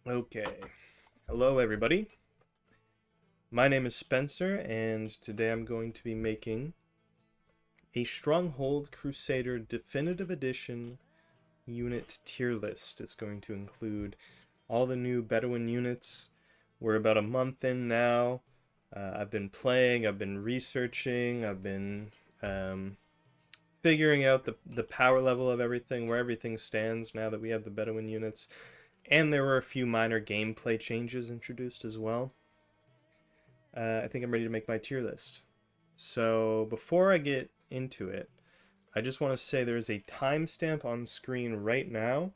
Okay. Hello, everybody. My name is Spencer, and today I'm going to be making a Stronghold Crusader Definitive Edition unit tier list. It's going to include all the new Bedouin units. We're about a month in now. I've been playing, I've been researching, I've been figuring out the power level of everything, where everything stands now that we have the Bedouin units. And there were a few minor gameplay changes introduced as well. I think I'm ready to make my tier list. So before I get into it, I just want to say there's a timestamp on screen right now,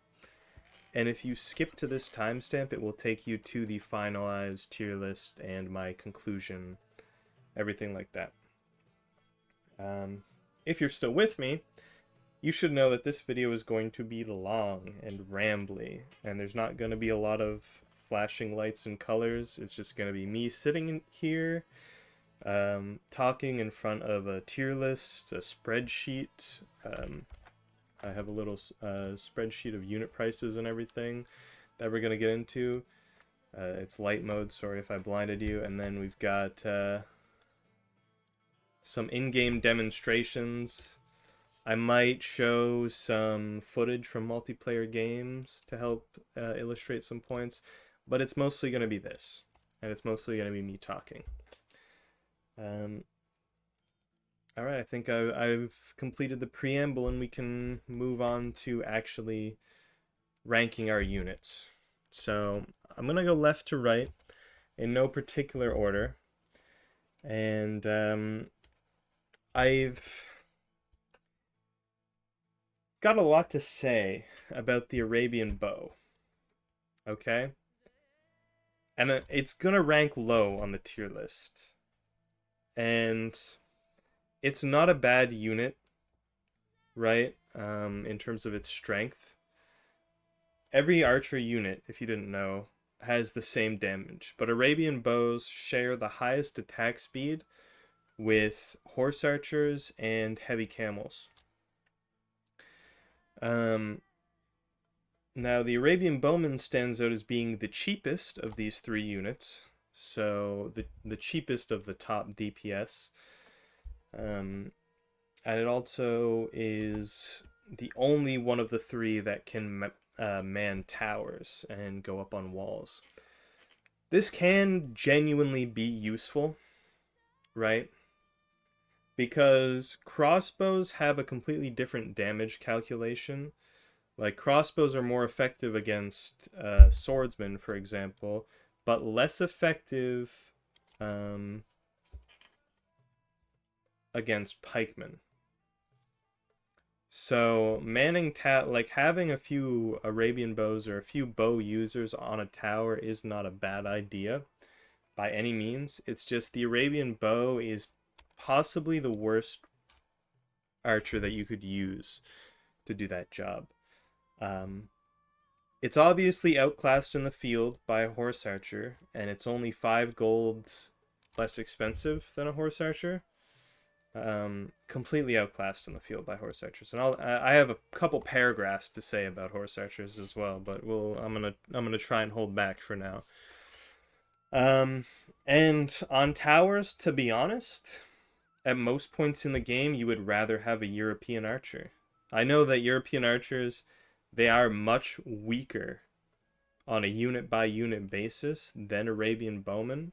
and if you skip to this timestamp, it will take you to the finalized tier list and my conclusion, everything like that. Um, if you're still with me, you should know that this video is going to be long and rambly, and there's not going to be a lot of flashing lights and colors. It's just going to be me sitting in here, talking in front of a tier list, a spreadsheet. I have a little spreadsheet of unit prices and everything that we're going to get into. It's light mode, sorry if I blinded you. And then we've got some in-game demonstrations. I might show some footage from multiplayer games to help illustrate some points, but it's mostly going to be this, and it's mostly going to be me talking. All right, I think I've completed the preamble, and we can move on to actually ranking our units. So I'm going to go left to right in no particular order, and I've got a lot to say about the Arabian bow, okay? And it's gonna rank low on the tier list. And it's not a bad unit, right? In terms of its strength. Every archer unit, if you didn't know, has the same damage, but Arabian bows share the highest attack speed with horse archers and heavy camels. Now, the Arabian Bowman stands out as being the cheapest of these three units, so the cheapest of the top DPS. And it also is the only one of the three that can man towers and go up on walls. This can genuinely be useful, right? Because crossbows have a completely different damage calculation. Like, crossbows are more effective against swordsmen, for example, but less effective against pikemen. So like having a few Arabian bows or a few bow users on a tower is not a bad idea by any means. It's just the Arabian bow is possibly the worst archer that you could use to do that job. It's obviously outclassed in the field by a horse archer, and it's only 5 gold less expensive than a horse archer. Completely outclassed in the field by horse archers, and I have a couple paragraphs to say about horse archers as well, but I'm gonna try and hold back for now. And on towers, to be honest, at most points in the game, you would rather have a European archer. I know that European archers, they are much weaker on a unit by unit basis than Arabian bowmen,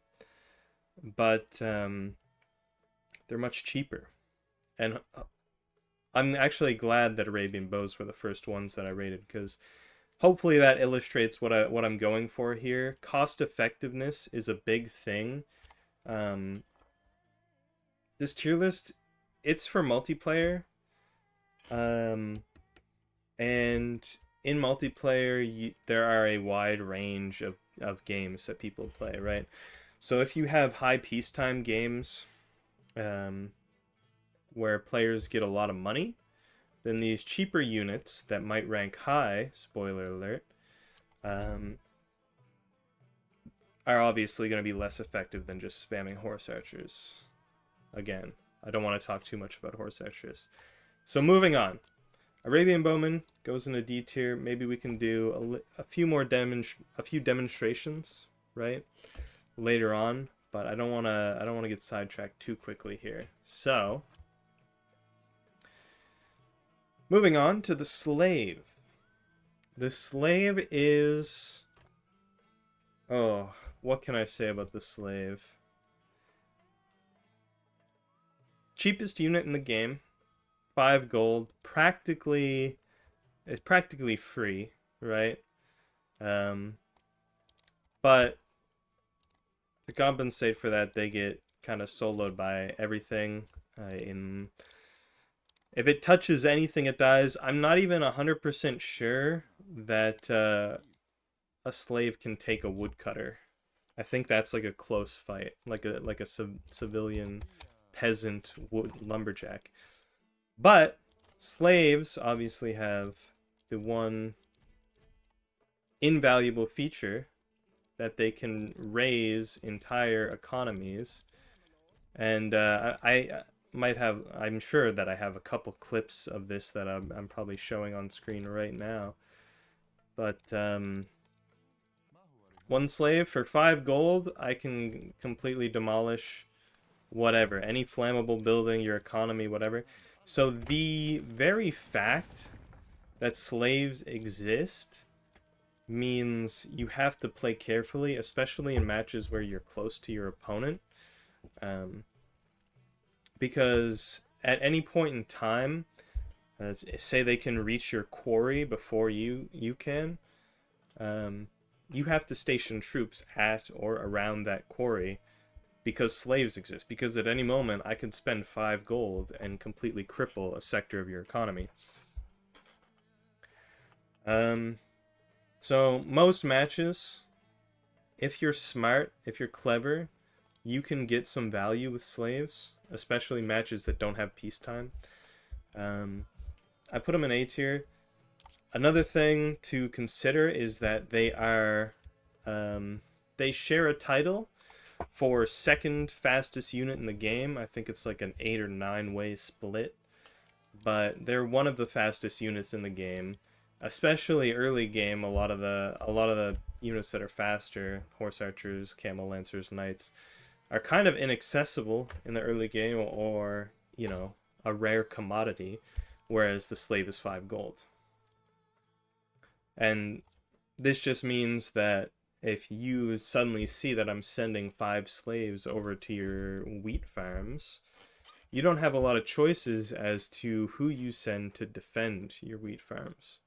but they're much cheaper. And I'm actually glad that Arabian bows were the first ones that I rated, because hopefully that illustrates what I'm going for here. Cost effectiveness is a big thing. This tier list, it's for multiplayer, and in multiplayer there are a wide range of games that people play, right? So if you have high peacetime games, where players get a lot of money, then these cheaper units that might rank high, spoiler alert, are obviously going to be less effective than just spamming horse archers. Again, I don't want to talk too much about horse archers. So moving on. Arabian Bowman goes in a D tier. Maybe we can do a few more demonstrations, right, later on. But I don't wanna get sidetracked too quickly here. So, moving on to the slave. The slave is, oh, what can I say about the slave? Cheapest unit in the game, 5 gold, it's practically free, right? Um, but to compensate for that, they get kind of soloed by everything. In If it touches anything, it dies. I'm not even 100% sure that a slave can take a woodcutter. I think that's like a close fight, like a civilian peasant lumberjack. But slaves obviously have the one invaluable feature that they can raise entire economies. And I'm sure that I have a couple clips of this that I'm probably showing on screen right now. But one slave for 5 gold, I can completely demolish whatever, any flammable building, your economy, whatever. So the very fact that slaves exist means you have to play carefully, especially in matches where you're close to your opponent. Because at any point in time, say they can reach your quarry before you can, you have to station troops at or around that quarry because slaves exist. Because at any moment, I could spend 5 gold and completely cripple a sector of your economy. So most matches, if you're smart, if you're clever, you can get some value with slaves, especially matches that don't have peacetime. I put them in A tier. Another thing to consider is that they share a title for second fastest unit in the game. I think it's like an 8 or 9 way split, but they're one of the fastest units in the game. Especially early game, a lot of the units that are faster, horse archers, camel lancers, knights, are kind of inaccessible in the early game, or a rare commodity, whereas the slave is 5 gold. And this just means that if you suddenly see that I'm sending 5 slaves over to your wheat farms, you don't have a lot of choices as to who you send to defend your wheat farms.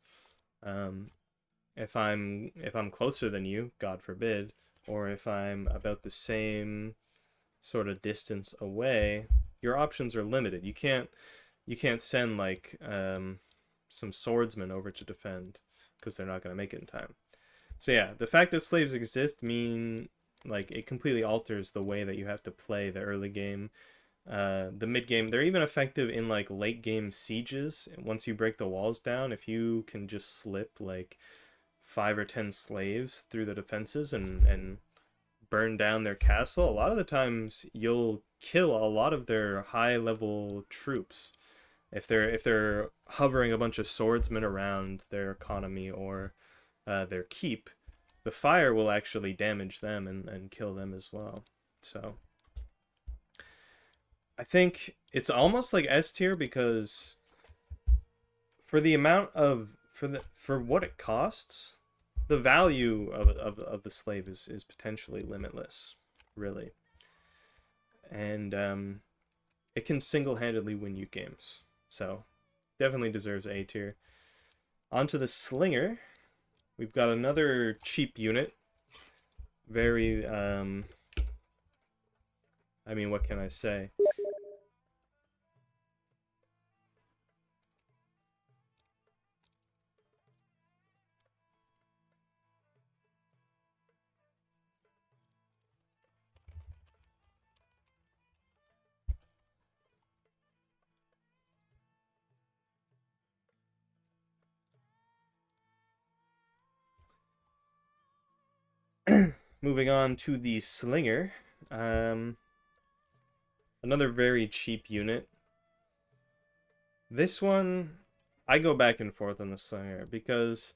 If I'm closer than you, God forbid, or if I'm about the same sort of distance away, your options are limited. You can't send like some swordsmen over to defend because they're not going to make it in time. So yeah, the fact that slaves exist mean like it completely alters the way that you have to play the early game. The mid game, they're even effective in like late game sieges. Once you break the walls down, if you can just slip like 5 or 10 slaves through the defenses and burn down their castle, a lot of the times you'll kill a lot of their high level troops. If they're hovering a bunch of swordsmen around their economy or their keep, the fire will actually damage them and kill them as well. So I think it's almost like S tier because for the amount of for what it costs, the value of the slave is potentially limitless, really. And it can single-handedly win you games. So definitely deserves A tier. Onto the slinger. We've got another cheap unit. Very I mean, what can I say? Moving on to the slinger. Another very cheap unit. This one, I go back and forth on the Slinger because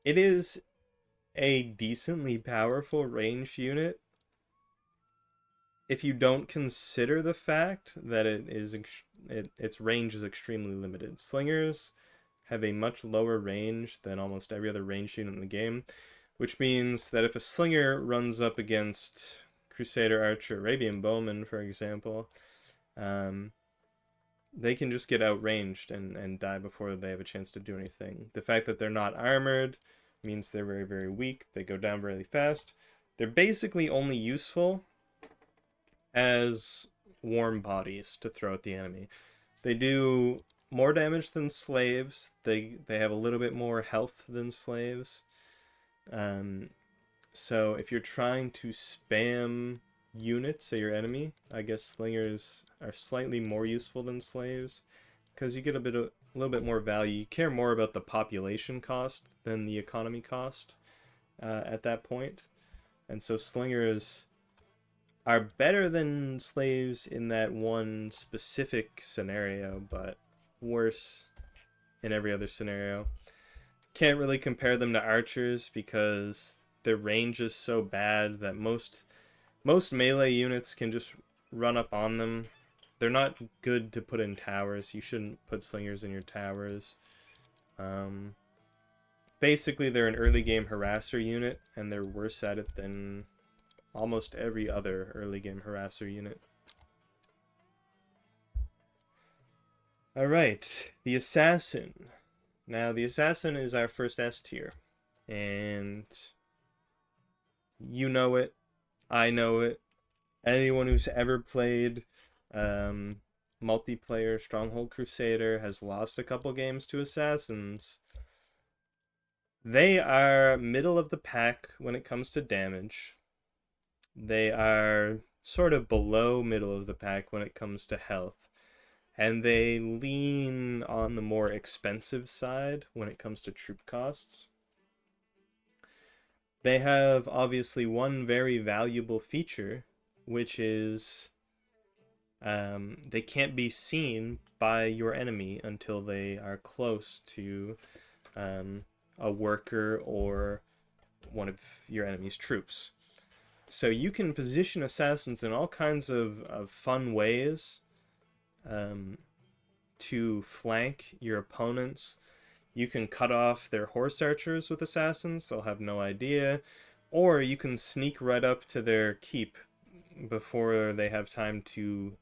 it is a decently powerful ranged unit if you don't consider the fact that its range is extremely limited. Slingers have a much lower range than almost every other ranged unit in the game, which means that if a slinger runs up against Crusader, Archer, Arabian Bowman, for example, um, they can just get outranged and die before they have a chance to do anything. The fact that they're not armored means they're very, very weak. They go down really fast. They're basically only useful as warm bodies to throw at the enemy. They do more damage than slaves. They have a little bit more health than slaves. Um, so if you're trying to spam units at your enemy, I guess slingers are slightly more useful than slaves because you get a little bit more value. You care more about the population cost than the economy cost at that point, and so slingers are better than slaves in that one specific scenario, but worse in every other scenario. Can't really compare them to archers because their range is so bad that most melee units can just run up on them. They're not good to put in towers. You shouldn't put slingers in your towers. Um, Basically, they're an early game harasser unit, and they're worse at it than almost every other early game harasser unit. Alright, the Assassin. Now, the Assassin is our first S tier, and you know it, I know it. Anyone who's ever played multiplayer Stronghold Crusader has lost a couple games to Assassins. They are middle of the pack when it comes to damage. They are sort of below middle of the pack when it comes to health. And they lean on the more expensive side when it comes to troop costs. They have obviously one very valuable feature, which is they can't be seen by your enemy until they are close to a worker or one of your enemy's troops. So you can position assassins in all kinds of fun ways to flank your opponents. You can cut off their horse archers with assassins, they'll have no idea. Or you can sneak right up to their keep before they have time to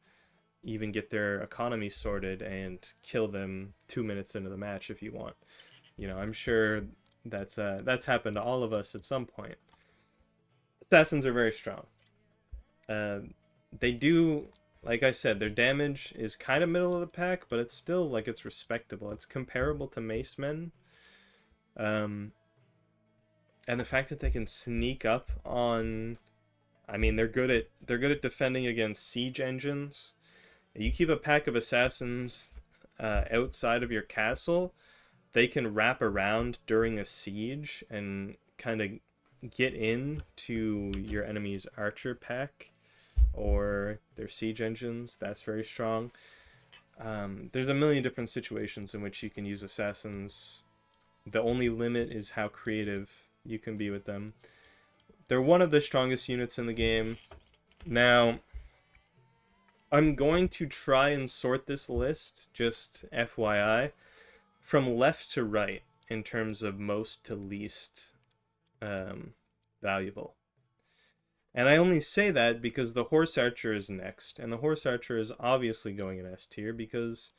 even get their economy sorted and kill them 2 minutes into the match if you want. You know, I'm sure that's happened to all of us at some point. Assassins are very strong. Uh, they do, like I said, their damage is kind of middle of the pack, but it's still like it's respectable. It's comparable to mace men. Um, and the fact that they can sneak up on, I mean, they're good at defending against siege engines. You keep a pack of assassins outside of your castle, they can wrap around during a siege and kind of get in to your enemy's archer pack or their siege engines. That's very strong. There's a million different situations in which you can use assassins. The only limit is how creative you can be with them. They're one of the strongest units in the game. Now, I'm going to try and sort this list, just FYI, from left to right in terms of most to least valuable. And I only say that because the Horse Archer is next, and the Horse Archer is obviously going in S tier because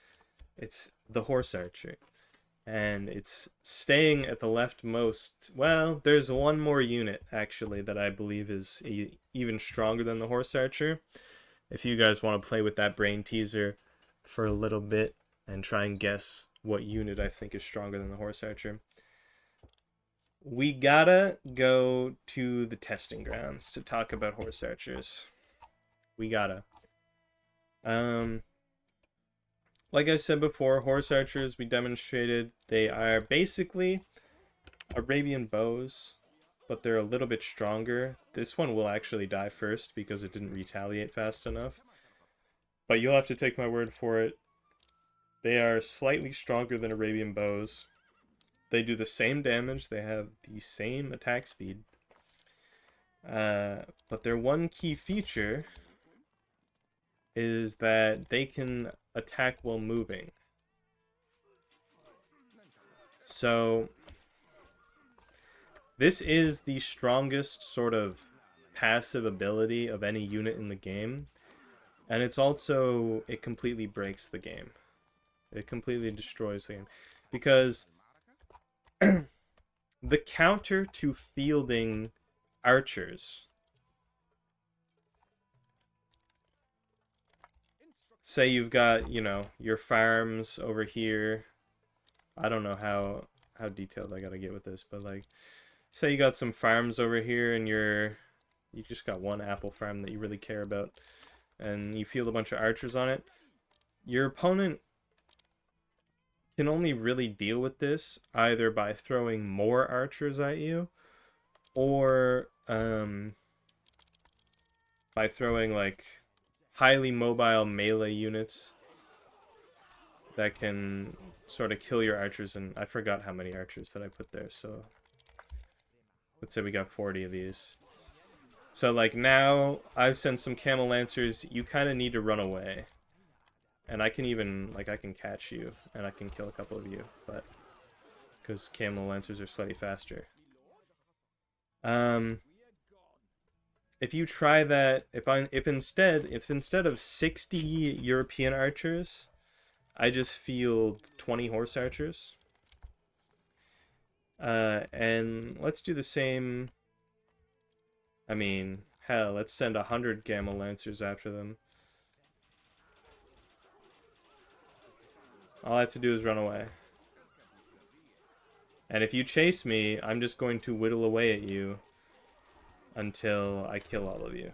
it's the Horse Archer. And it's staying at the leftmost. Well, there's one more unit, actually, that I believe is even stronger than the Horse Archer. If you guys want to play with that brain teaser for a little bit and try and guess what unit I think is stronger than the Horse Archer, we gotta go to the testing grounds to talk about Horse Archers. We gotta. Um, like I said before, Horse Archers, we demonstrated, they are basically Arabian bows, but they're a little bit stronger. This one will actually die first because it didn't retaliate fast enough. But you'll have to take my word for it. They are slightly stronger than Arabian bows. They do the same damage. They have the same attack speed. But their one key feature is that they can attack while moving. So this is the strongest sort of passive ability of any unit in the game. And it's also, it completely breaks the game. It completely destroys the game. Because the counter to fielding archers, say you've got, you know, your farms over here. I don't know how detailed I gotta get with this, but like, say you got some farms over here and you just got one apple farm that you really care about, and you field a bunch of archers on it. Your opponent can only really deal with this either by throwing more archers at you, or by throwing like highly mobile melee units that can sort of kill your archers. And I forgot how many archers that I put there, so let's say we got 40 of these. So like now I've sent some camel lancers. You kind of need to run away, and I can even, like, I can catch you and I can kill a couple of you, but because camel lancers are slightly faster. If you try that, if instead of 60 European archers, I just field 20 horse archers. And let's do the same. I mean, hell, let's send 100 camel lancers after them. All I have to do is run away. And if you chase me, I'm just going to whittle away at you until I kill all of you.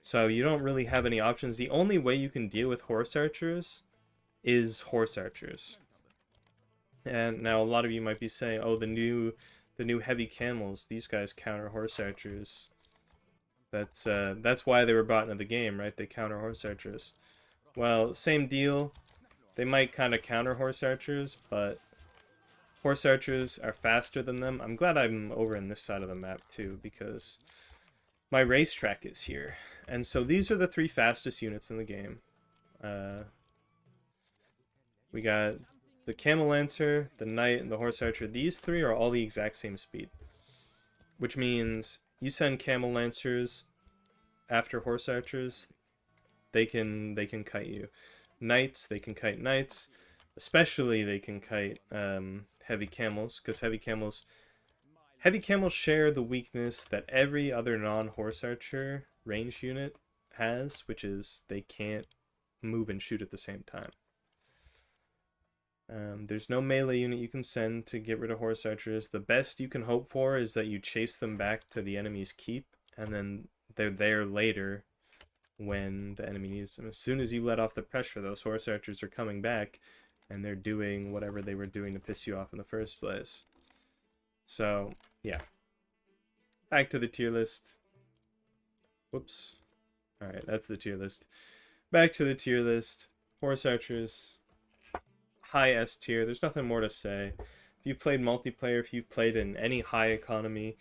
So you don't really have any options. The only way you can deal with horse archers is horse archers. And now a lot of you might be saying, oh, the new heavy camels, these guys counter horse archers. That's why they were brought into the game, right? They counter horse archers. Well, same deal. They might kind of counter horse archers, but horse archers are faster than them. I'm glad I'm over in this side of the map too, because my racetrack is here. And so these are the 3 fastest units in the game. We got the camel lancer, the knight, and the horse archer. These 3 are all the exact same speed, which means you send camel lancers after horse archers, they can kite you. Knights, they can kite knights. Especially they can kite heavy camels, because heavy camels share the weakness that every other non-horse archer ranged unit has, which is they can't move and shoot at the same time. There's no melee unit you can send to get rid of horse archers. The best you can hope for is that you chase them back to the enemy's keep, and then they're there later when the enemy needs them. As soon as you let off the pressure, those horse archers are coming back, and they're doing whatever they were doing to piss you off in the first place. So, yeah. Back to the tier list. Whoops. Alright, that's the tier list. Back to the tier list. Horse archers. High S tier. There's nothing more to say. If you've played multiplayer, if you've played in any high economy,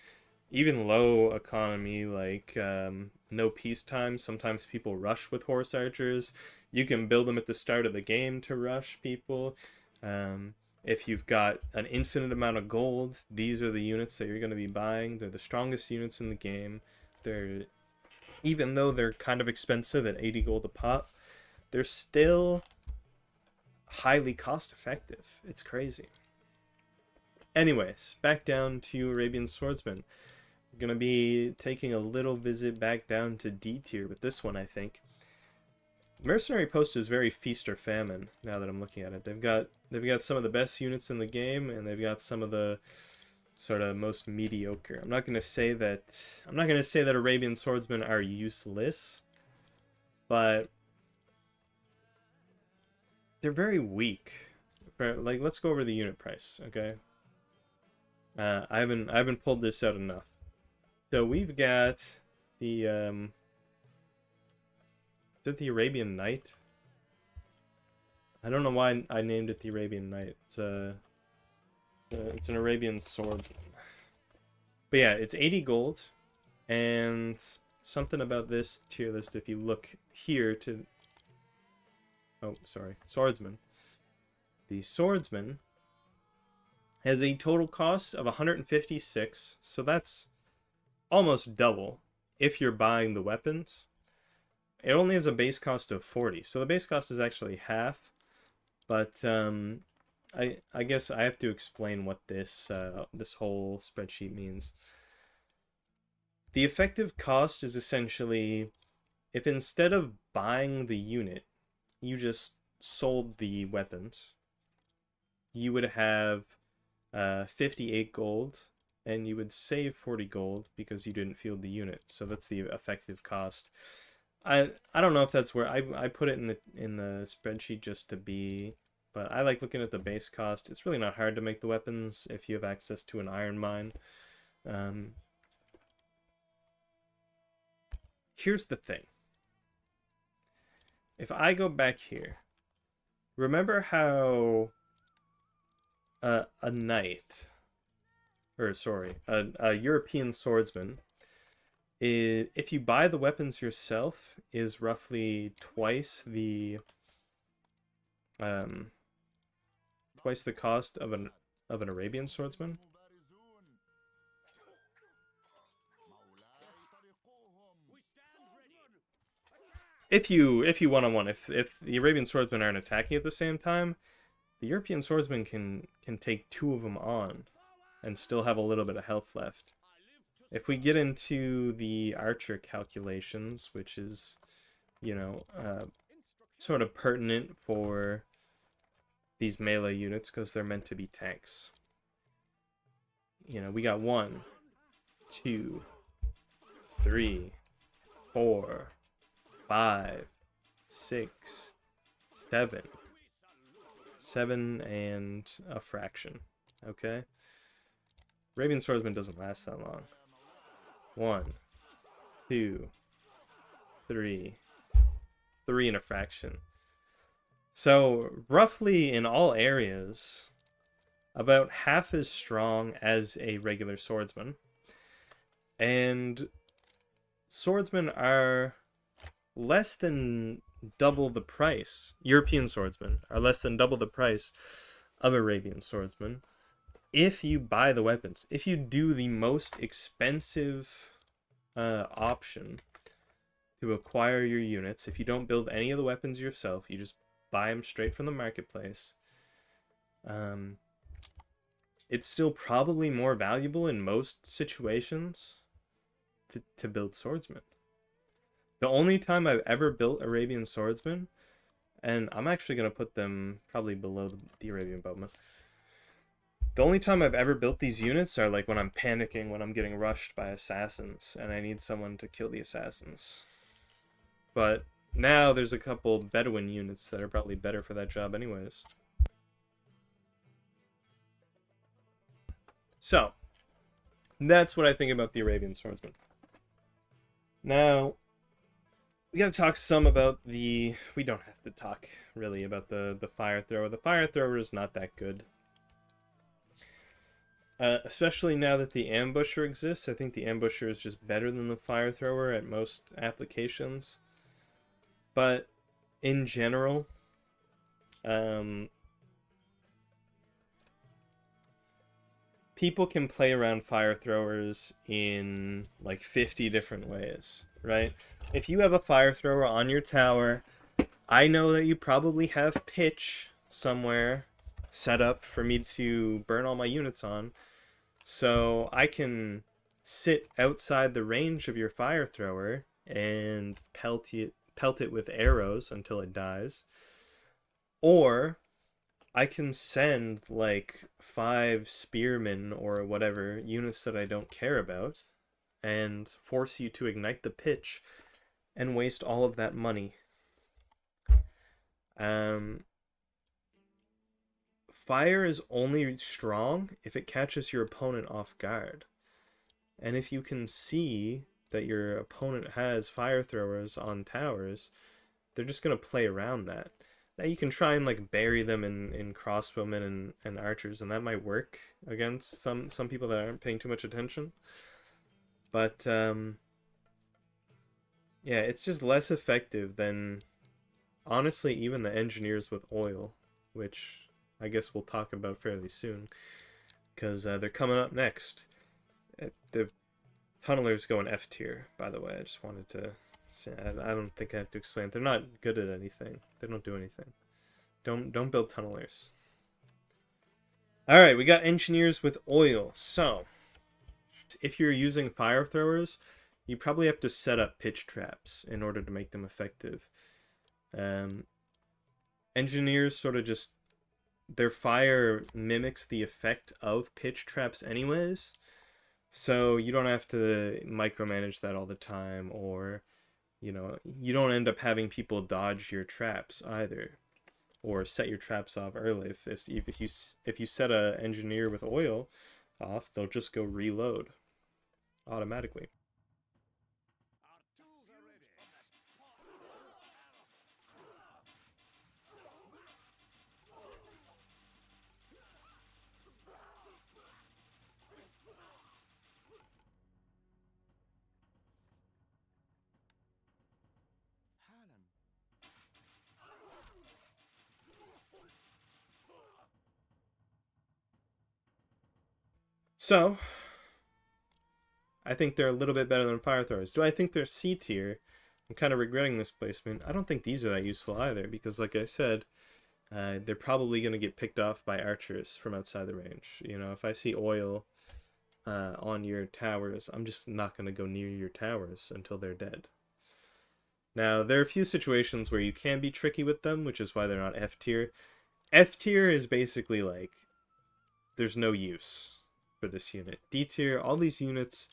even low economy, like no peacetime, sometimes people rush with horse archers. You can build them at the start of the game to rush people. If you've got an infinite amount of gold, these are the units that you're going to be buying. They're the strongest units in the game. Even though they're kind of expensive at 80 gold a pop, they're still highly cost effective. It's crazy. Anyways, back down to Arabian Swordsman. We're going to be taking a little visit back down to D tier with this one, I think. Mercenary Post is very feast or famine now that I'm looking at it. They've got some of the best units in the game, and they've got some of the sort of most mediocre. I'm not going to say that Arabian Swordsmen are useless, but they're very weak. Like, let's go over the unit price, okay? I haven't pulled this out enough. So we've got the is it the Arabian Knight? I don't know why I named it the Arabian Knight. It's an Arabian swordsman. But yeah, it's 80 gold, and something about this tier list, if you look here to... Oh, sorry. Swordsman. The swordsman has a total cost of 156, so that's almost double if you're buying the weapons. It only has a base cost of 40, so the base cost is actually half, but I guess I have to explain what this this whole spreadsheet means. The effective cost is essentially if instead of buying the unit, you just sold the weapons, you would have 58 gold, and you would save 40 gold because you didn't field the unit. So that's the effective cost. I don't know if that's where I put it in the spreadsheet just to be, but I like looking at the base cost. It's really not hard to make the weapons if you have access to an iron mine. Here's the thing. If I go back here, remember how a knight, or sorry, a European swordsman, if you buy the weapons yourself, is roughly twice the cost of an Arabian swordsman. If you one-on-one, if the Arabian swordsmen aren't attacking at the same time, the European swordsman can take two of them on and still have a little bit of health left. If we get into the archer calculations, which is, you know, sort of pertinent for these melee units because they're meant to be tanks. You know, we got 1, 2, 3, 4, 5, 6, 7. 7 and a fraction. Okay? Arabian swordsman doesn't last that long. 1, 2, 3. 3 and a fraction. So, roughly in all areas, about half as strong as a regular swordsman. And swordsmen are less than double the price. European swordsmen are less than double the price of Arabian swordsmen if you buy the weapons. If you do the most expensive option to acquire your units, if you don't build any of the weapons yourself, you just buy them straight from the marketplace, it's still probably more valuable in most situations to build swordsmen. The only time I've ever built Arabian swordsmen, and I'm actually going to put them probably below the Arabian bowmen. The only time I've ever built these units are like when I'm panicking, when I'm getting rushed by assassins, and I need someone to kill the assassins. But now there's a couple Bedouin units that are probably better for that job anyways. So, that's what I think about the Arabian swordsman. Now, we gotta talk some about the... We don't have to talk, really, about the fire thrower. The fire thrower is not that good. Especially now that the ambusher exists. I think the ambusher is just better than the fire thrower at most applications. But, in general, people can play around fire throwers in like 50 different ways, right? If you have a fire thrower on your tower, I know that you probably have pitch somewhere set up for me to burn all my units on. So I can sit outside the range of your fire thrower and pelt it with arrows until it dies. Or I can send like 5 spearmen or whatever units that I don't care about and force you to ignite the pitch and waste all of that money. Fire is only strong if it catches your opponent off guard. And if you can see that your opponent has fire throwers on towers, they're just going to play around that. Now you can try and like bury them in crossbowmen and archers, and that might work against some people that aren't paying too much attention. But yeah, it's just less effective than honestly even the engineers with oil, which I guess we'll talk about fairly soon because they're coming up next. The tunnelers go in F tier, by the way. I just wanted to say I don't think I have to explain. They're not good at anything. They don't do anything. Don't build tunnelers. All right, we got engineers with oil. So, if you're using fire throwers, you probably have to set up pitch traps in order to make them effective. Engineers sort of just their fire mimics the effect of pitch traps anyways, so you don't have to micromanage that all the time, or you don't end up having people dodge your traps either, or set your traps off early. If you set a engineer with oil off, they'll just go reload automatically. So I think they're a little bit better than fire throwers. Do I think they're C tier? I'm kind of regretting this placement. I don't think these are that useful either, because like I said, they're probably going to get picked off by archers from outside the range. If I see oil on your towers, I'm just not going to go near your towers until they're dead. Now, there are a few situations where you can be tricky with them, which is why they're not F tier. F tier is basically like, there's no use for this unit. D tier, all these units,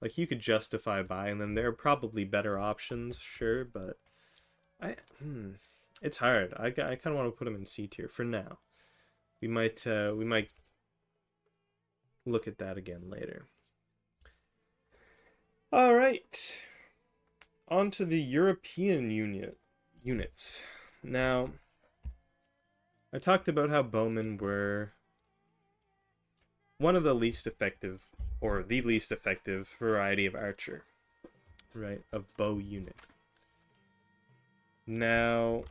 like, you could justify buying them. There are probably better options, sure, but it's hard. I kind of want to put them in C tier for now. We might look at that again later. All right, on to the European units. Now, I talked about how bowmen were one of the least effective, or the least effective variety of archer, right, of bow unit. Now,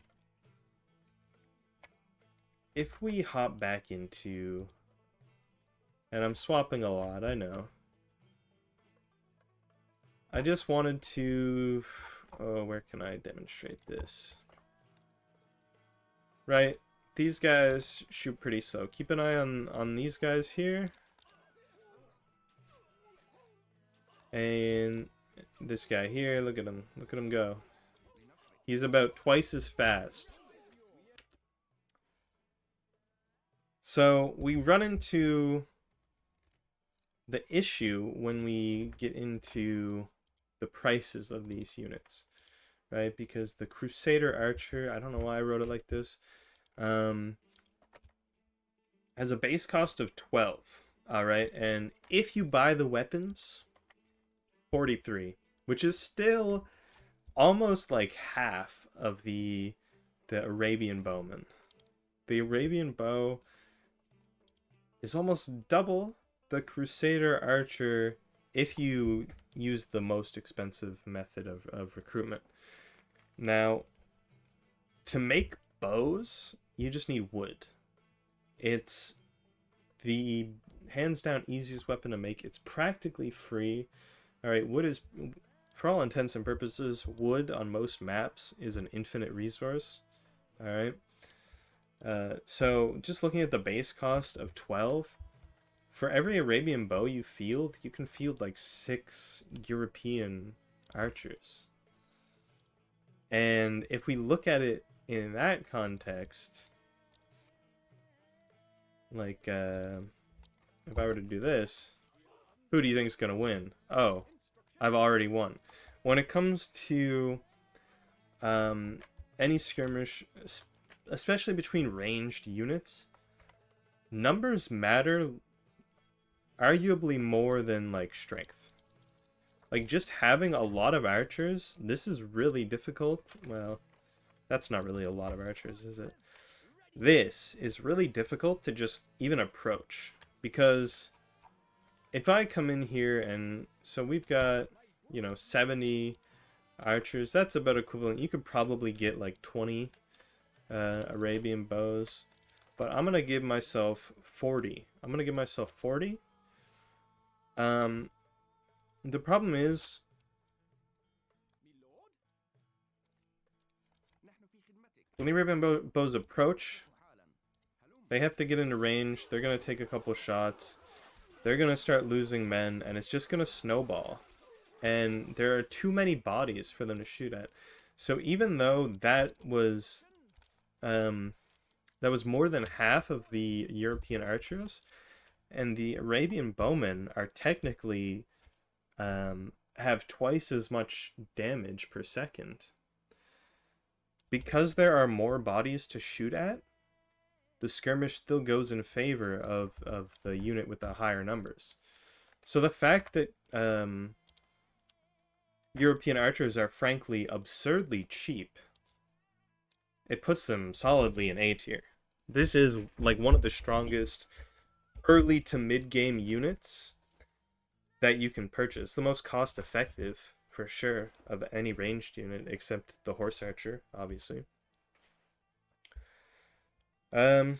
if we hop back into, and I'm swapping a lot, I know. I just wanted to, where can I demonstrate this? Right, these guys shoot pretty slow. Keep an eye on these guys here. And this guy here, look at him go. He's about twice as fast. So we run into the issue when we get into the prices of these units, right? Because the Crusader Archer, I don't know why I wrote it like this, has a base cost of 12, all right? And if you buy the weapons, 43, which is still almost like half of the Arabian bowman. The Arabian bow is almost double the Crusader Archer if you use the most expensive method of recruitment. Now, to make bows, you just need wood. It's the hands down easiest weapon to make. It's practically free. Alright, wood is, for all intents and purposes, wood on most maps is an infinite resource. Alright. So, just looking at the base cost of 12, for every Arabian bow you field, you can field like 6 European archers. And if we look at it in that context, like, if I were to do this, who do you think is going to win? Oh, I've already won. When it comes to any skirmish, especially between ranged units, numbers matter arguably more than like strength. Like just having a lot of archers, this is really difficult. Well, That's not really a lot of archers, is it? This is really difficult to just even approach. Because if I come in here and... So we've got, 70 archers. That's about equivalent. You could probably get like 20 Arabian bows. But I'm going to give myself 40. I'm going to give myself 40. The problem is... when the Arabian bows approach, they have to get into range. They're going to take a couple shots. They're going to start losing men, and it's just going to snowball. And there are too many bodies for them to shoot at. So even though that was more than half of the European archers, and the Arabian bowmen are technically have twice as much damage per second. Because there are more bodies to shoot at, the skirmish still goes in favor of the unit with the higher numbers. So the fact that European archers are frankly absurdly cheap, it puts them solidly in A tier. This is like one of the strongest early to mid-game units that you can purchase. The most cost-effective, for sure, of any ranged unit, except the horse archer, obviously. There's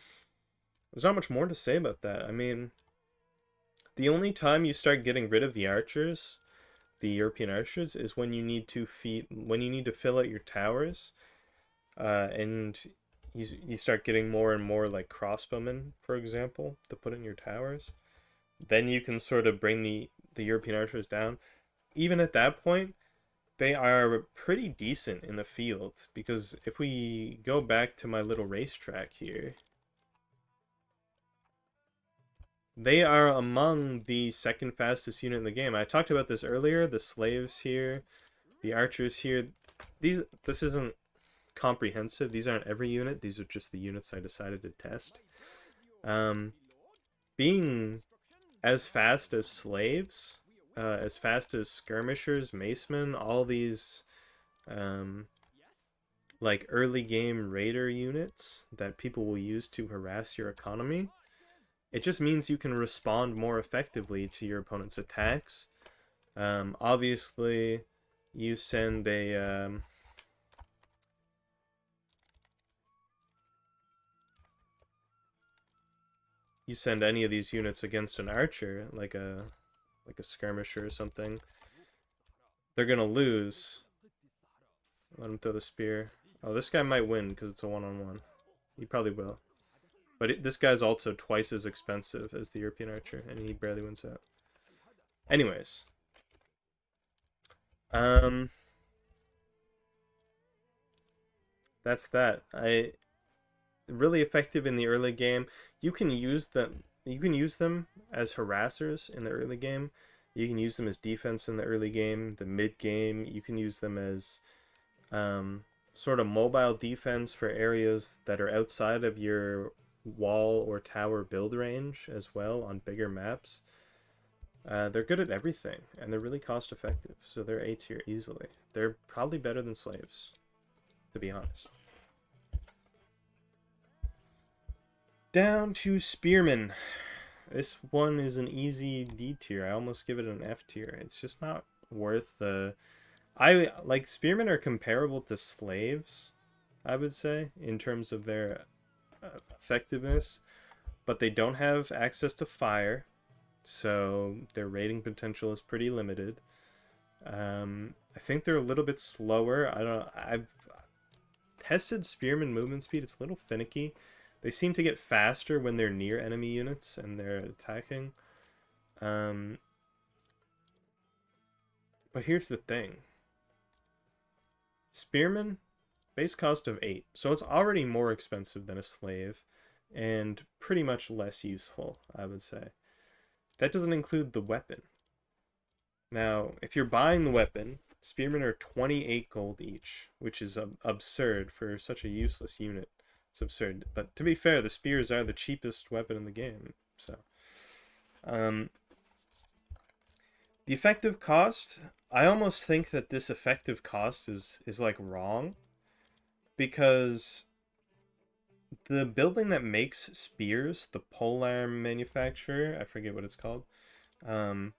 not much more to say about that. I mean, the only time you start getting rid of the archers, the European archers, is when you need to fill out your towers, and you start getting more and more like crossbowmen, for example, to put in your towers. Then you can sort of bring the European archers down. Even at that point, they are pretty decent in the field, because if we go back to my little racetrack here, they are among the second fastest unit in the game. I talked about this earlier, the slaves here, the archers here. This isn't comprehensive. These aren't every unit. These are just the units I decided to test. Being as fast as slaves, as fast as skirmishers, macemen, all these like early game raider units that people will use to harass your economy, it just means you can respond more effectively to your opponent's attacks. Obviously, you send a you send any of these units against an archer, like a skirmisher or something, they're gonna lose. Let him throw the spear. Oh, this guy might win because it's a one-on-one. He probably will. But this guy's also twice as expensive as the European archer, and he barely wins out. Anyways. That's that. Really effective in the early game. You can use them as harassers in the early game. You can use them as defense in the early game, the mid game. You can use them as sort of mobile defense for areas that are outside of your wall or tower build range as well on bigger maps. They're good at everything, and they're really cost effective, so they're A tier easily. They're probably better than slaves, to be honest. Down to spearmen. This one is an easy D tier. I almost give it an F tier. It's just not worth the... spearmen are comparable to slaves, I would say, in terms of their effectiveness, but they don't have access to fire, so their rating potential is pretty limited. I think they're a little bit slower. I've tested spearmen movement speed. It's a little finicky. They seem to get faster when they're near enemy units and they're attacking. But here's the thing. Spearmen, base cost of 8. So it's already more expensive than a slave and pretty much less useful, I would say. That doesn't include the weapon. Now, if you're buying the weapon, spearmen are 28 gold each, which is absurd for such a useless unit. It's absurd. But to be fair, the spears are the cheapest weapon in the game. So, the effective cost, I almost think that this effective cost is like wrong, because the building that makes spears, the polearm manufacturer, I forget what it's called, um,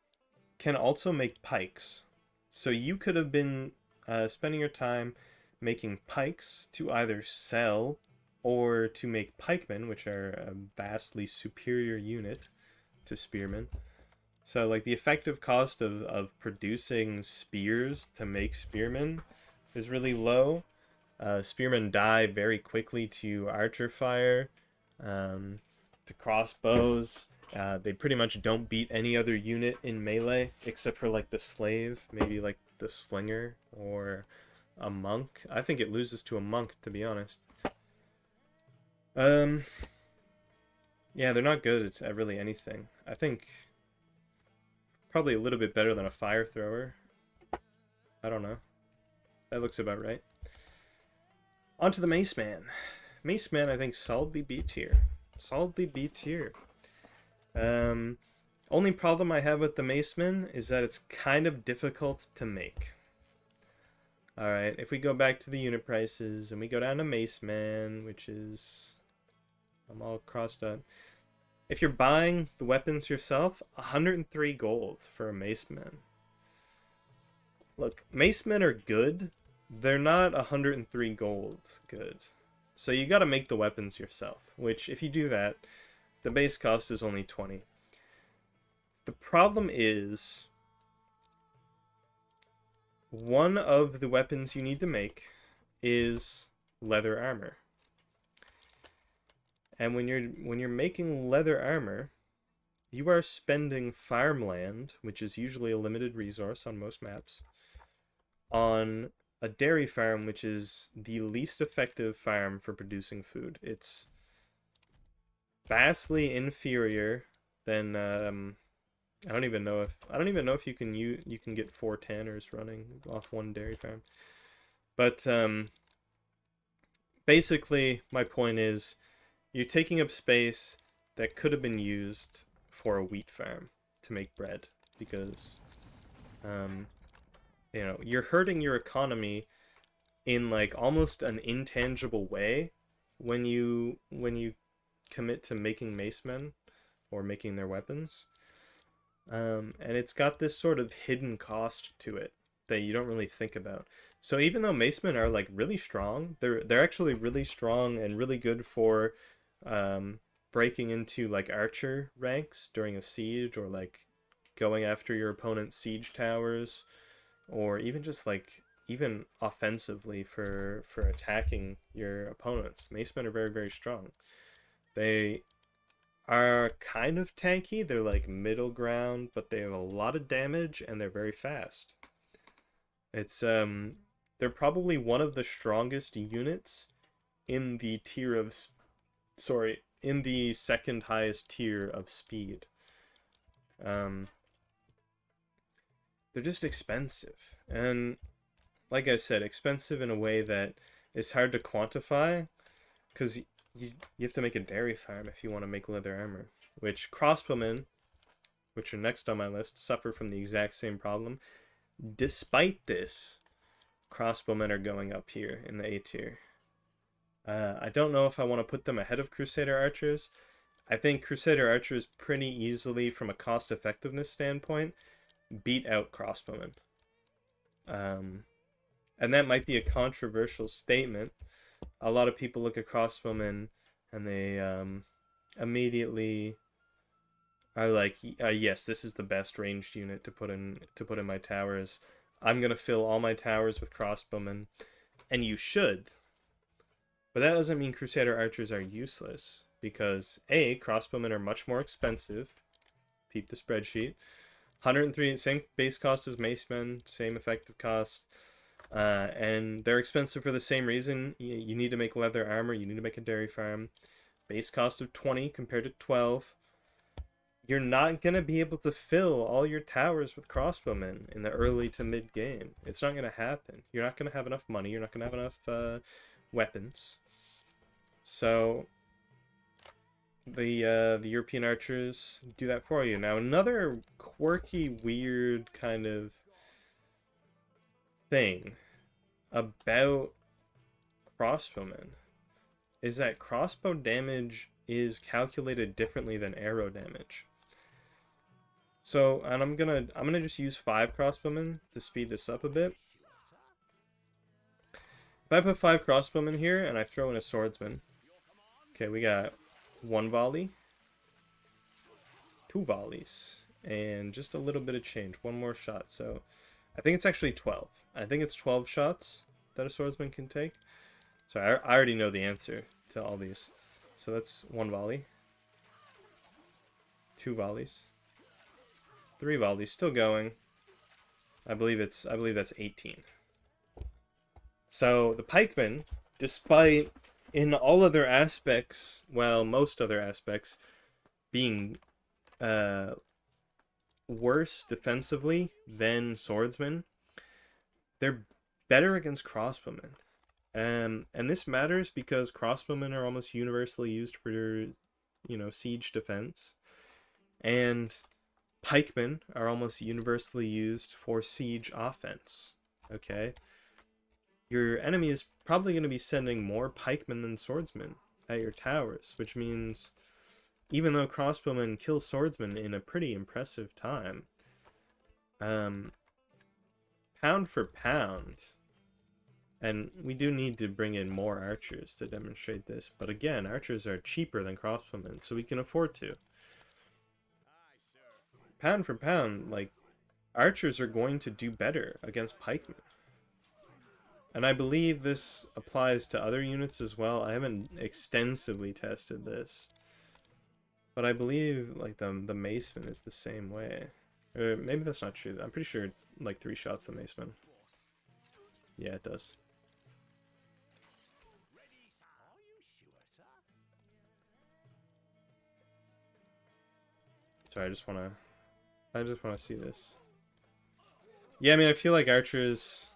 can also make pikes. So you could have been spending your time making pikes to either sell or to make pikemen, which are a vastly superior unit to spearmen. So like the effective cost of producing spears to make spearmen is really low. Spearmen die very quickly to archer fire, to crossbows. They pretty much don't beat any other unit in melee except for like the slave, maybe like the slinger or a monk. I think it loses to a monk, to be honest. Um, yeah, they're not good at really anything. I think probably a little bit better than a fire thrower. I don't know. That looks about right. On to the Mace Man. Mace Man, I think, solidly B tier. Solidly B tier. Only problem I have with the Maceman is that it's kind of difficult to make. Alright, if we go back to the unit prices and we go down to Maceman, which is... I'm all crossed up. If you're buying the weapons yourself, 103 gold for a Maceman. Look, Macemen are good. They're not 103 gold good. So you gotta make the weapons yourself, which if you do that, the base cost is only 20. The problem is, one of the weapons you need to make is leather armor. And when you're making leather armor, you are spending farmland, which is usually a limited resource on most maps, on a dairy farm, which is the least effective farm for producing food. It's vastly inferior than I don't even know if you can get 410ers running off one dairy farm. But basically my point is you're taking up space that could have been used for a wheat farm to make bread, because you know, you're hurting your economy in like almost an intangible way when you commit to making macemen or making their weapons. And it's got this sort of hidden cost to it that you don't really think about. So even though macemen are like really strong, they're actually really strong and really good for breaking into like archer ranks during a siege, or like going after your opponent's siege towers, or even just like even offensively for attacking your opponents. Macemen are very, very strong. They are kind of tanky. They're like middle ground, but they have a lot of damage and they're very fast. It's they're probably one of the strongest units in the tier of in the second highest tier of speed. They're just expensive, and like I said, expensive in a way that is hard to quantify, because you have to make a dairy farm if you want to make leather armor, which crossbowmen, which are next on my list, suffer from the exact same problem. Despite this, crossbowmen are going up here in the A tier. I don't know if I want to put them ahead of Crusader archers. I think Crusader archers pretty easily, from a cost effectiveness standpoint, beat out crossbowmen. And that might be a controversial statement. A lot of people look at crossbowmen and they immediately are like, yes, this is the best ranged unit to put in my towers. I'm gonna fill all my towers with crossbowmen, and you should. But that doesn't mean Crusader archers are useless, because A, crossbowmen are much more expensive. Peep the spreadsheet. 103, same base cost as macemen, same effective cost. And they're expensive for the same reason. You need to make leather armor, you need to make a dairy farm. Base cost of 20 compared to 12. You're not going to be able to fill all your towers with crossbowmen in the early to mid game. It's not going to happen. You're not going to have enough money. You're not going to have enough weapons. So the European archers do that for you. Now, another quirky, weird kind of thing about crossbowmen is that crossbow damage is calculated differently than arrow damage. So, and I'm gonna just use 5 crossbowmen to speed this up a bit. If I put 5 crossbowmen here and I throw in a swordsman, okay, we got 1 volley, 2 volleys, and just a little bit of change, 1 more shot. So I think it's actually 12. I think it's 12 shots that a swordsman can take. So I already know the answer to all these. So that's 1 volley, 2 volleys, 3 volleys, still going. I believe that's 18. So the pikemen, despite in all other aspects, well, most other aspects, being worse defensively than swordsmen, they're better against crossbowmen. And this matters because crossbowmen are almost universally used for, siege defense. And pikemen are almost universally used for siege offense. Okay? Your enemy is probably going to be sending more pikemen than swordsmen at your towers, which means even though crossbowmen kill swordsmen in a pretty impressive time, pound for pound, and we do need to bring in more archers to demonstrate this, but again, archers are cheaper than crossbowmen, so we can afford to. Pound for pound, like, archers are going to do better against pikemen. And I believe this applies to other units as well. I haven't extensively tested this, but I believe like the maceman is the same way. Or maybe that's not true. I'm pretty sure like 3 shots the maceman. Yeah, it does. Sorry, I just wanna see this. Yeah, I mean I feel like archers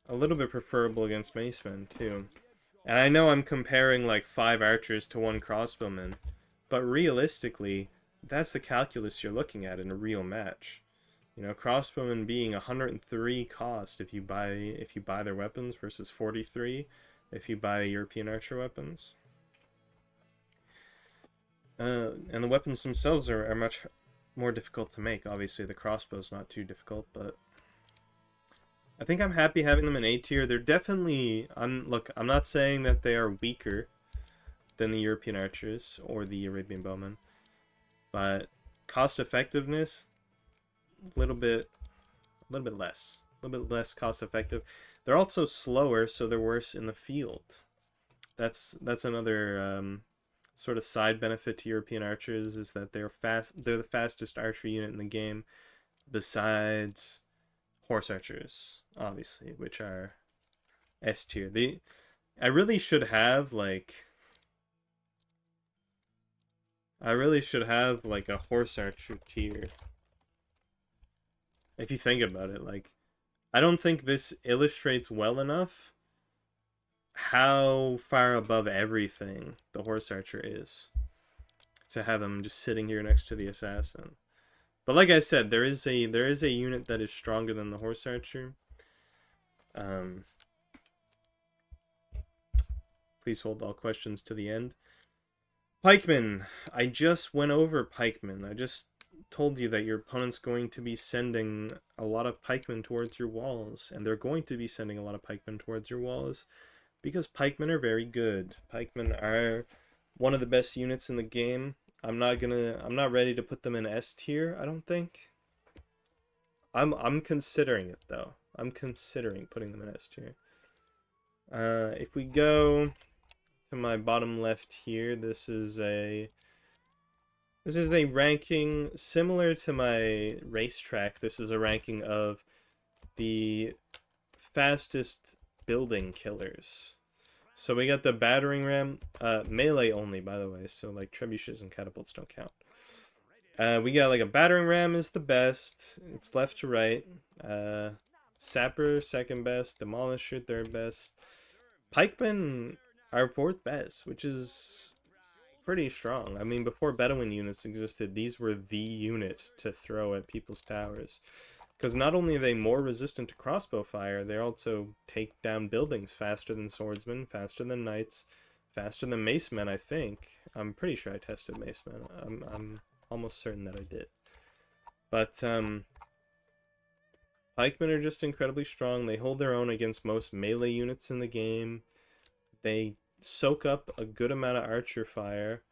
a little bit preferable against macemen too. And I know I'm comparing like 5 archers to 1 crossbowman, but realistically, that's the calculus you're looking at in a real match. Crossbowmen being 103 cost if you buy their weapons versus 43 if you buy European archer weapons. And the weapons themselves are much more difficult to make. Obviously, the crossbow's not too difficult, but I think I'm happy having them in A tier. They're definitely... Look, I'm not saying that they are weaker than the European archers or the Arabian bowmen, but cost effectiveness, a little bit less cost effective. They're also slower, so they're worse in the field. That's another sort of side benefit to European archers, is that they're the fastest archer unit in the game, besides horse archers, obviously, which are S tier. I really should have like a horse archer tier. If you think about it, like, I don't think this illustrates well enough how far above everything the horse archer is to have them just sitting here next to the assassin. But like I said, there is a unit that is stronger than the horse archer. Please hold all questions to the end. Pikemen. I just went over pikemen. I just told you that your opponent's going to be sending a lot of pikemen towards your walls, and they're going to be sending a lot of pikemen towards your walls because pikemen are very good. Pikemen are one of the best units in the game. I'm not ready to put them in S tier, I don't think. I'm considering it though. I'm considering putting them in S tier. If we go to my bottom left here, this is a ranking similar to my racetrack. This is a ranking of the fastest building killers. So we got the battering ram, melee only, by the way, so like trebuchets and catapults don't count. We got like a battering ram is the best. It's left to right. Sapper second best. Demolisher third best. Pikemen are 4th best, which is pretty strong. I mean, before Bedouin units existed, these were the unit to throw at people's towers, Because not only are they more resistant to crossbow fire, they also take down buildings faster than swordsmen, faster than knights, faster than macemen, I think. I'm pretty sure I tested macemen. I'm almost certain that I did. But pikemen are just incredibly strong. They hold their own against most melee units in the game. They soak up a good amount of archer fire.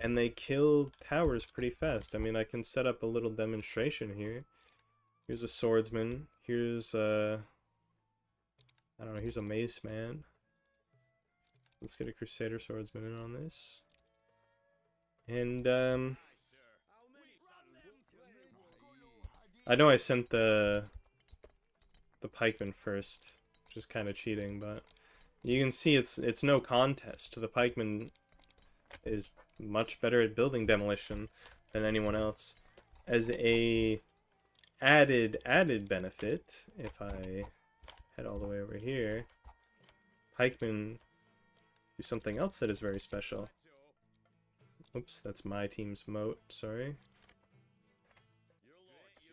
And they kill towers pretty fast. I mean, I can set up a little demonstration here. Here's a swordsman. Here's I don't know, here's a mace man. Let's get a Crusader swordsman in on this. And I know I sent the pikeman first, which is kind of cheating, but you can see it's no contest. The pikeman is much better at building demolition than anyone else. As a added benefit, if I head all the way over here, pikemen do something else that is very special. Oops, that's my team's moat, sorry.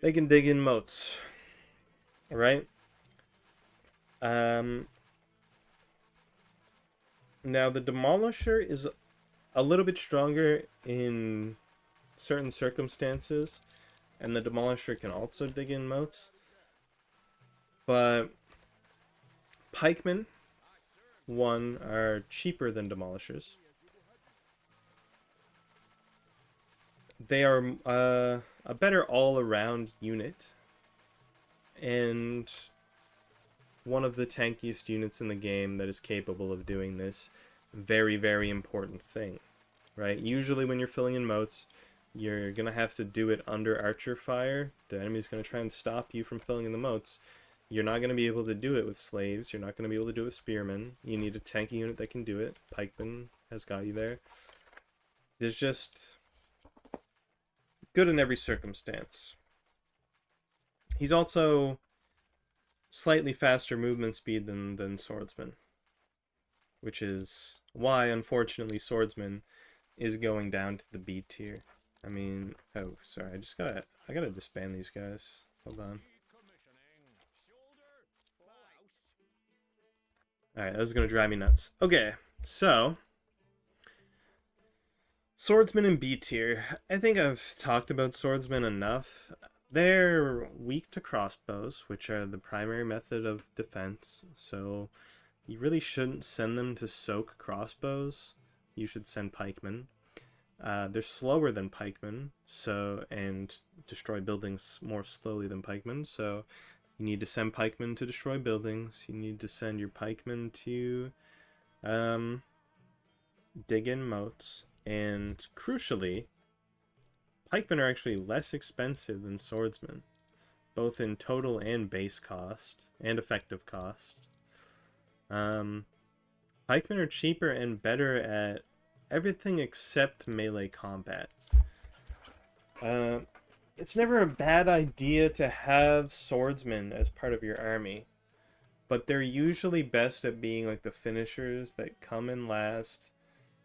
They can dig in moats. Alright? Now the Demolisher is a little bit stronger in certain circumstances, and the Demolisher can also dig in moats. But pikemen, one, are cheaper than Demolishers. They are a better all-around unit, and one of the tankiest units in the game that is capable of doing this very, very important thing, right? Usually when you're filling in moats, you're going to have to do it under archer fire. The enemy's going to try and stop you from filling in the moats. You're not going to be able to do it with slaves. You're not going to be able to do it with spearmen. You need a tanky unit that can do it. Pikeman has got you there. There's just good in every circumstance. He's also slightly faster movement speed than swordsman, which is why, unfortunately, swordsman is going down to the B tier. I mean, oh, sorry, I gotta disband these guys. Hold on. Alright, that was gonna drive me nuts. Okay, so swordsman in B tier. I think I've talked about swordsmen enough. They're weak to crossbows, which are the primary method of defense, so you really shouldn't send them to soak crossbows. You should send pikemen. They're slower than pikemen, and destroy buildings more slowly than pikemen, so you need to send pikemen to destroy buildings. You need to send your pikemen to dig in moats, and crucially, pikemen are actually less expensive than swordsmen, both in total and base cost, and effective cost. Pikemen are cheaper and better at everything except melee combat. It's never a bad idea to have swordsmen as part of your army, but they're usually best at being like the finishers that come in last,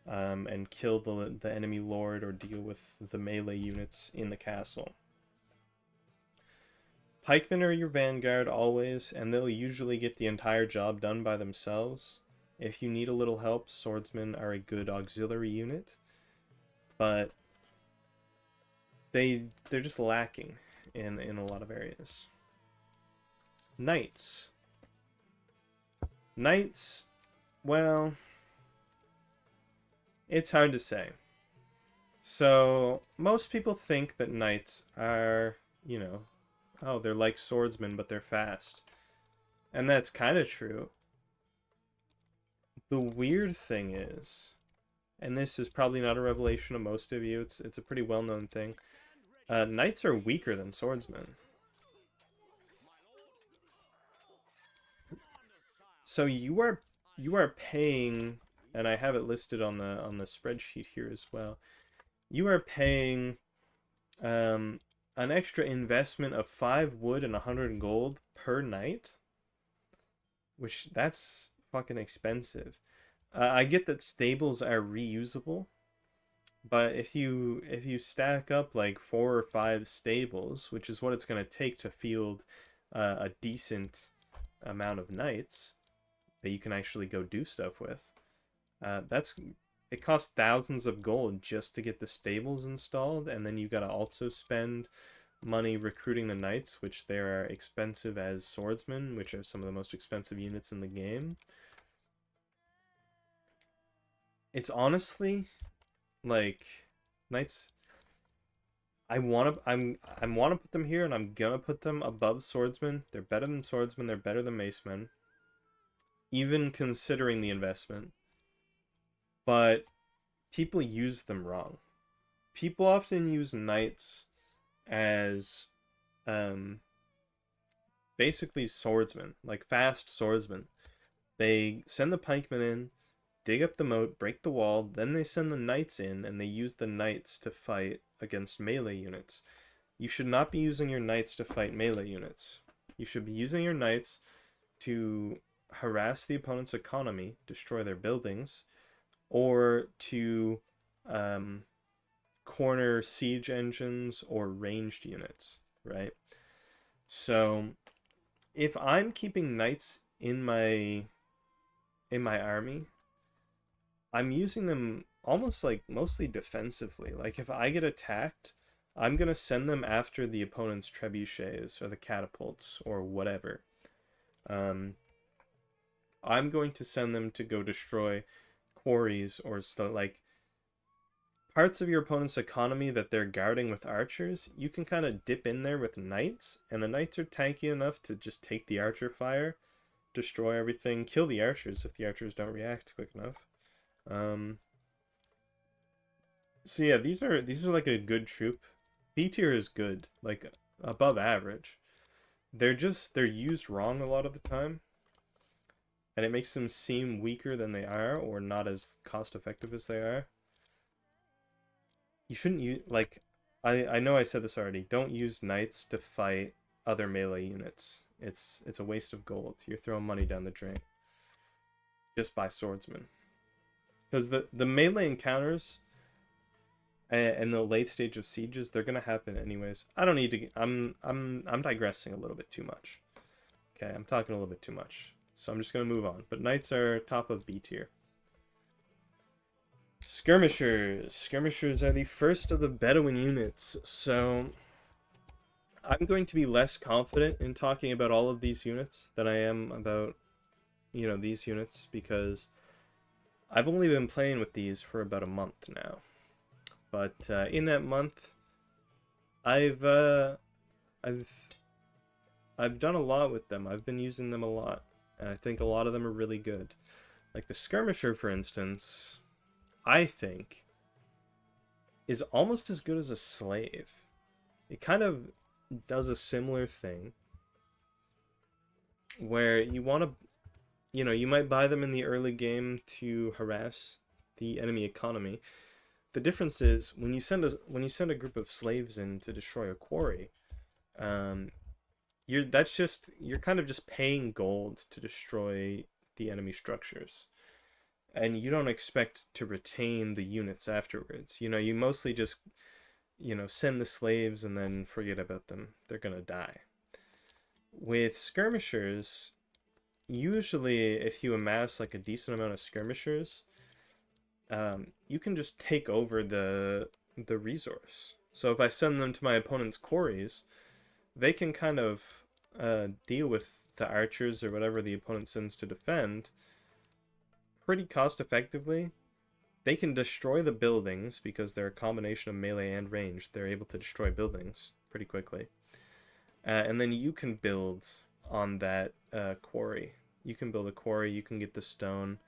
and kill the enemy lord or deal with the melee units in the castle. Pikemen are your vanguard always, and they'll usually get the entire job done by themselves. If you need a little help, swordsmen are a good auxiliary unit, but they're just lacking in a lot of areas. Knights. Knights, well, it's hard to say. So, most people think that knights are, you know, oh, they're like swordsmen, but they're fast. And that's kind of true. The weird thing is, and this is probably not a revelation to most of you, it's a pretty well-known thing, knights are weaker than swordsmen. So you are paying, and I have it listed on the spreadsheet here as well. You are paying an extra investment of 5 wood and 100 gold per knight, which that's fucking expensive. I get that stables are reusable, But if you stack up like 4 or 5 stables, which is what it's going to take to field a decent amount of knights that you can actually go do stuff with, that's it costs thousands of gold just to get the stables installed, and then you got to also spend money recruiting the knights, which they are expensive as swordsmen, which are some of the most expensive units in the game. It's honestly like knights. I want to put them here, and I'm gonna put them above swordsmen. They're better than swordsmen. They're better than macemen, even considering the investment. But people use them wrong. People often use knights as um, basically swordsmen, like fast swordsmen. They send the pikemen in, dig up the moat, break the wall, then they send the knights in, and they use the knights to fight against melee units. You should not be using your knights to fight melee units. You should be using your knights to harass the opponent's economy, destroy their buildings, or to um, corner siege engines or ranged units, right? So if I'm keeping knights in my army, I'm using them almost like mostly defensively. Like if I get attacked, I'm gonna send them after the opponent's trebuchets or the catapults or whatever. Um, I'm going to send them to go destroy quarries or stuff like parts of your opponent's economy that they're guarding with archers. You can kind of dip in there with knights, and the knights are tanky enough to just take the archer fire, destroy everything, kill the archers if the archers don't react quick enough. Um, so yeah, these are like a good troop. B tier is good, like above average. They're used wrong a lot of the time, and it makes them seem weaker than they are or not as cost effective as they are. You shouldn't use like I know I said this already. Don't use knights to fight other melee units. It's a waste of gold. You're throwing money down the drain. Just buy swordsmen. Because the melee encounters and the late stage of sieges, they're gonna happen anyways. I don't need to. I'm digressing a little bit too much. Okay, I'm talking a little bit too much, so I'm just gonna move on. But knights are top of B tier. Skirmishers. Skirmishers are the first of the Bedouin units. So I'm going to be less confident in talking about all of these units than I am about, these units because I've only been playing with these for about a month now. But in that month, I've uh, I've I've done a lot with them. I've been using them a lot, and I think a lot of them are really good. Like the skirmisher, for instance, I think is almost as good as a slave. It kind of does a similar thing where you want to, you might buy them in the early game to harass the enemy economy. The difference is when you send a group of slaves in to destroy a quarry, um, you're kind of just paying gold to destroy the enemy structures, and you don't expect to retain the units afterwards. You mostly just send the slaves and then forget about them. They're gonna die. With skirmishers, usually if you amass like a decent amount of skirmishers, you can just take over the resource. So if I send them to my opponent's quarries, they can kind of deal with the archers or whatever the opponent sends to defend pretty cost effectively. They can destroy the buildings because they're a combination of melee and range. They're able to destroy buildings pretty quickly. And then you can build on that quarry. You can build a quarry, you can get the stone,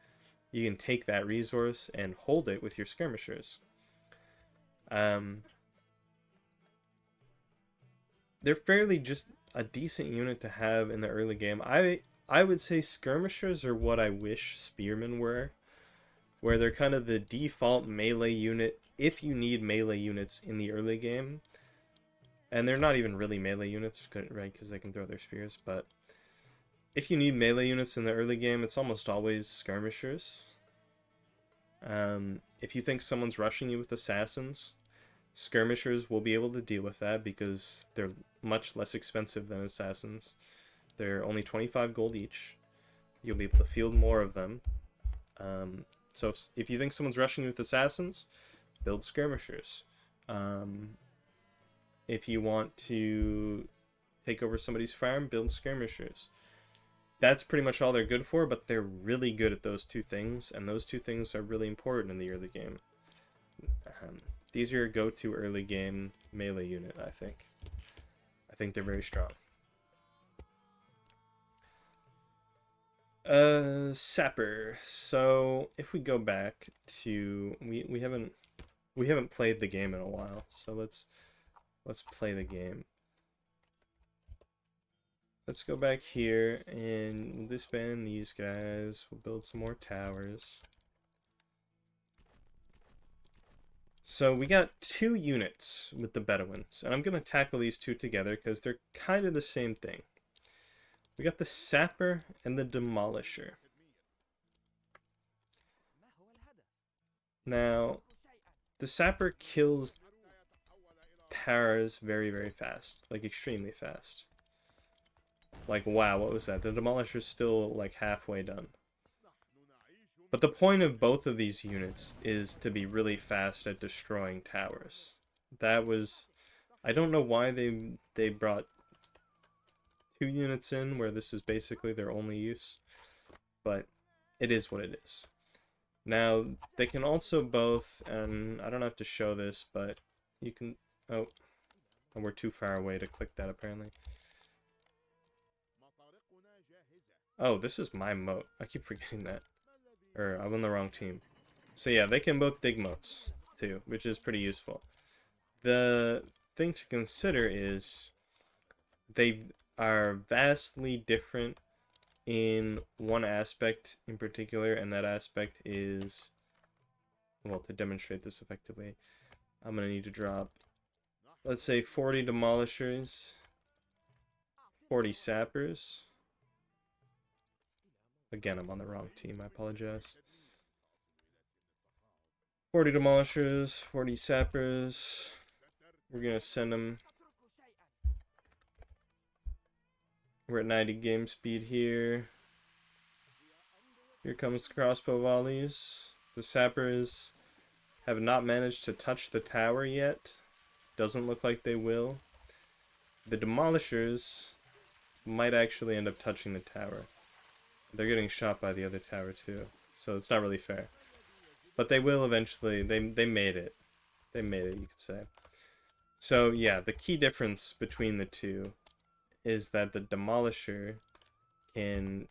you can take that resource and hold it with your skirmishers. Um, they're fairly just a decent unit to have in the early game. I would say skirmishers are what I wish spearmen were, where they're kind of the default melee unit if you need melee units in the early game. And they're not even really melee units, right, because they can throw their spears, but if you need melee units in the early game, it's almost always skirmishers. If you think someone's rushing you with assassins, skirmishers will be able to deal with that because they're much less expensive than assassins. They're only 25 gold each. You'll be able to field more of them. So if you think someone's rushing you with assassins, build skirmishers. If you want to take over somebody's farm, build skirmishers. That's pretty much all they're good for, but they're really good at those two things, and those two things are really important in the early game. These are your go-to early game melee unit, I think. I think they're very strong. Sapper. So if we go back to we haven't played the game in a while, so let's play the game. Let's go back here and we'll disband these guys. We'll build some more towers. So we got two units with the Bedouins, and I'm going to tackle these two together because they're kind of the same thing. We got the Sapper and the Demolisher. Now, the Sapper kills towers very, very fast. Like, extremely fast. Like, wow, what was that? The Demolisher's still, like, halfway done. But the point of both of these units is to be really fast at destroying towers. That was... I don't know why they brought two units in where this is basically their only use. But it is what it is. Now, they can also both, and I don't have to show this, but you can... Oh, we're too far away to click that apparently. Oh, this is my moat. I keep forgetting that. Or, I'm on the wrong team. So yeah, they can both dig moats, too, which is pretty useful. The thing to consider is they are vastly different in one aspect in particular, and that aspect is... Well, to demonstrate this effectively, I'm going to need to drop, let's say, 40 demolishers, 40 sappers. Again, I'm on the wrong team, I apologize. 40 demolishers, 40 sappers. We're going to send them. We're at 90 game speed here. Here comes the crossbow volleys. The sappers have not managed to touch the tower yet. Doesn't look like they will. The demolishers might actually end up touching the tower. They're getting shot by the other tower too, so it's not really fair. But they will eventually. They made it. They made it, you could say. So yeah, the key difference between the two is that the Demolisher can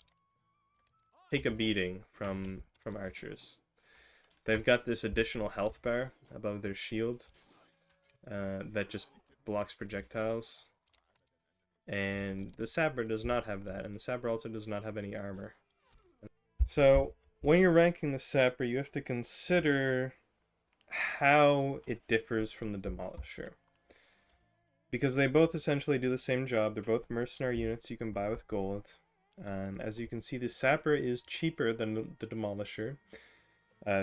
take a beating from archers. They've got this additional health bar above their shield that just blocks projectiles. And the Sapper does not have that, and the Sapper also does not have any armor. So, when you're ranking the Sapper, you have to consider how it differs from the Demolisher. Because they both essentially do the same job. They're both mercenary units you can buy with gold. As you can see, the Sapper is cheaper than the Demolisher.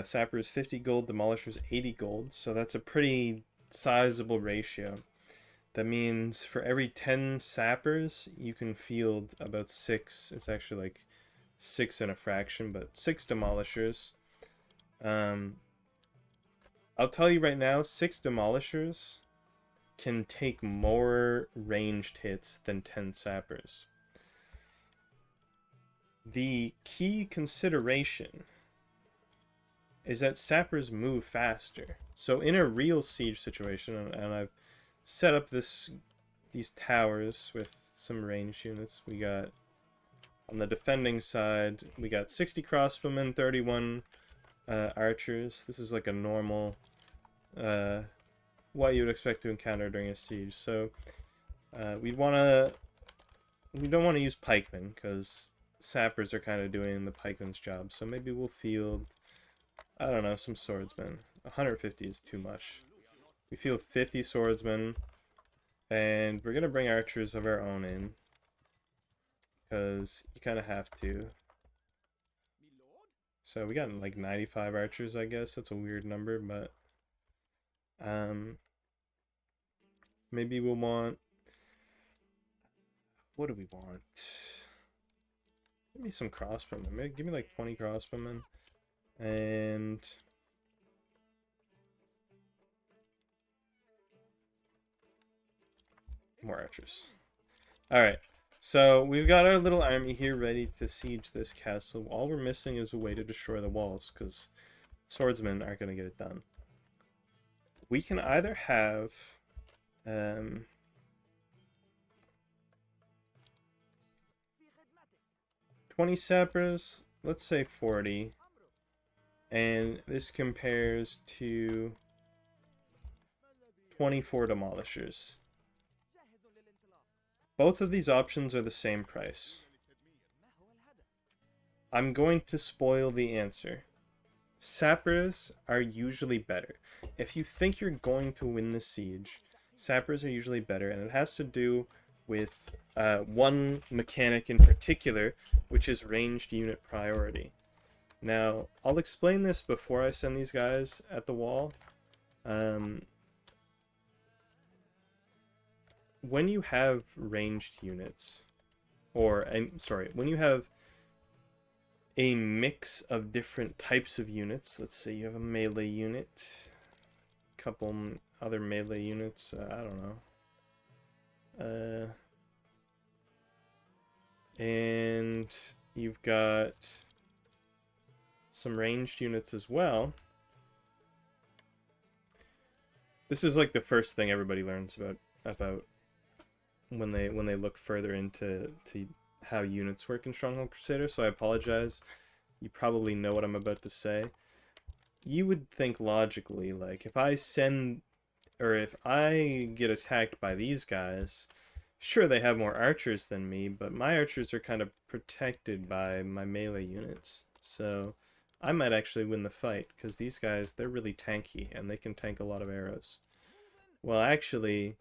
Sapper is 50 gold, Demolisher is 80 gold, so that's a pretty sizable ratio. That means for every 10 sappers, you can field about 6. It's actually like 6 and a fraction, but 6 demolishers. I'll tell you right now, 6 demolishers can take more ranged hits than 10 sappers. The key consideration is that sappers move faster. So in a real siege situation, and I've set up these towers with some ranged units. We got, on the defending side, we got 60 crossbowmen, 31 archers. This is like a normal, what you would expect to encounter during a siege. So we don't want to use pikemen, because sappers are kind of doing the pikemen's job. So maybe we'll field, I don't know, some swordsmen. 150 is too much. We field 50 swordsmen, and we're going to bring archers of our own in, because you kind of have to. So we got like 95 archers, I guess. That's a weird number, but maybe we'll want, what do we want? Give me some crossbowmen. Maybe give me like 20 crossbowmen and more archers. All right. So we've got our little army here ready to siege this castle. All we're missing is a way to destroy the walls because swordsmen aren't going to get it done. We can either have 20 sappers, let's say 40, and this compares to 24 demolishers. Both of these options are the same price. I'm going to spoil the answer. Sappers are usually better. If you think you're going to win the siege, sappers are usually better, and it has to do with one mechanic in particular, which is ranged unit priority. Now, I'll explain this before I send these guys at the wall. When you have ranged units, or I'm sorry, when you have a mix of different types of units, let's say you have a melee unit, a couple other melee units, I don't know, and you've got some ranged units as well. This is like the first thing everybody learns about when they look further into how units work in Stronghold Crusader, so I apologize. You probably know what I'm about to say. You would think logically, like, if I send, or if I get attacked by these guys, sure, they have more archers than me, but my archers are kind of protected by my melee units. So I might actually win the fight, because these guys, they're really tanky, and they can tank a lot of arrows. Well, actually,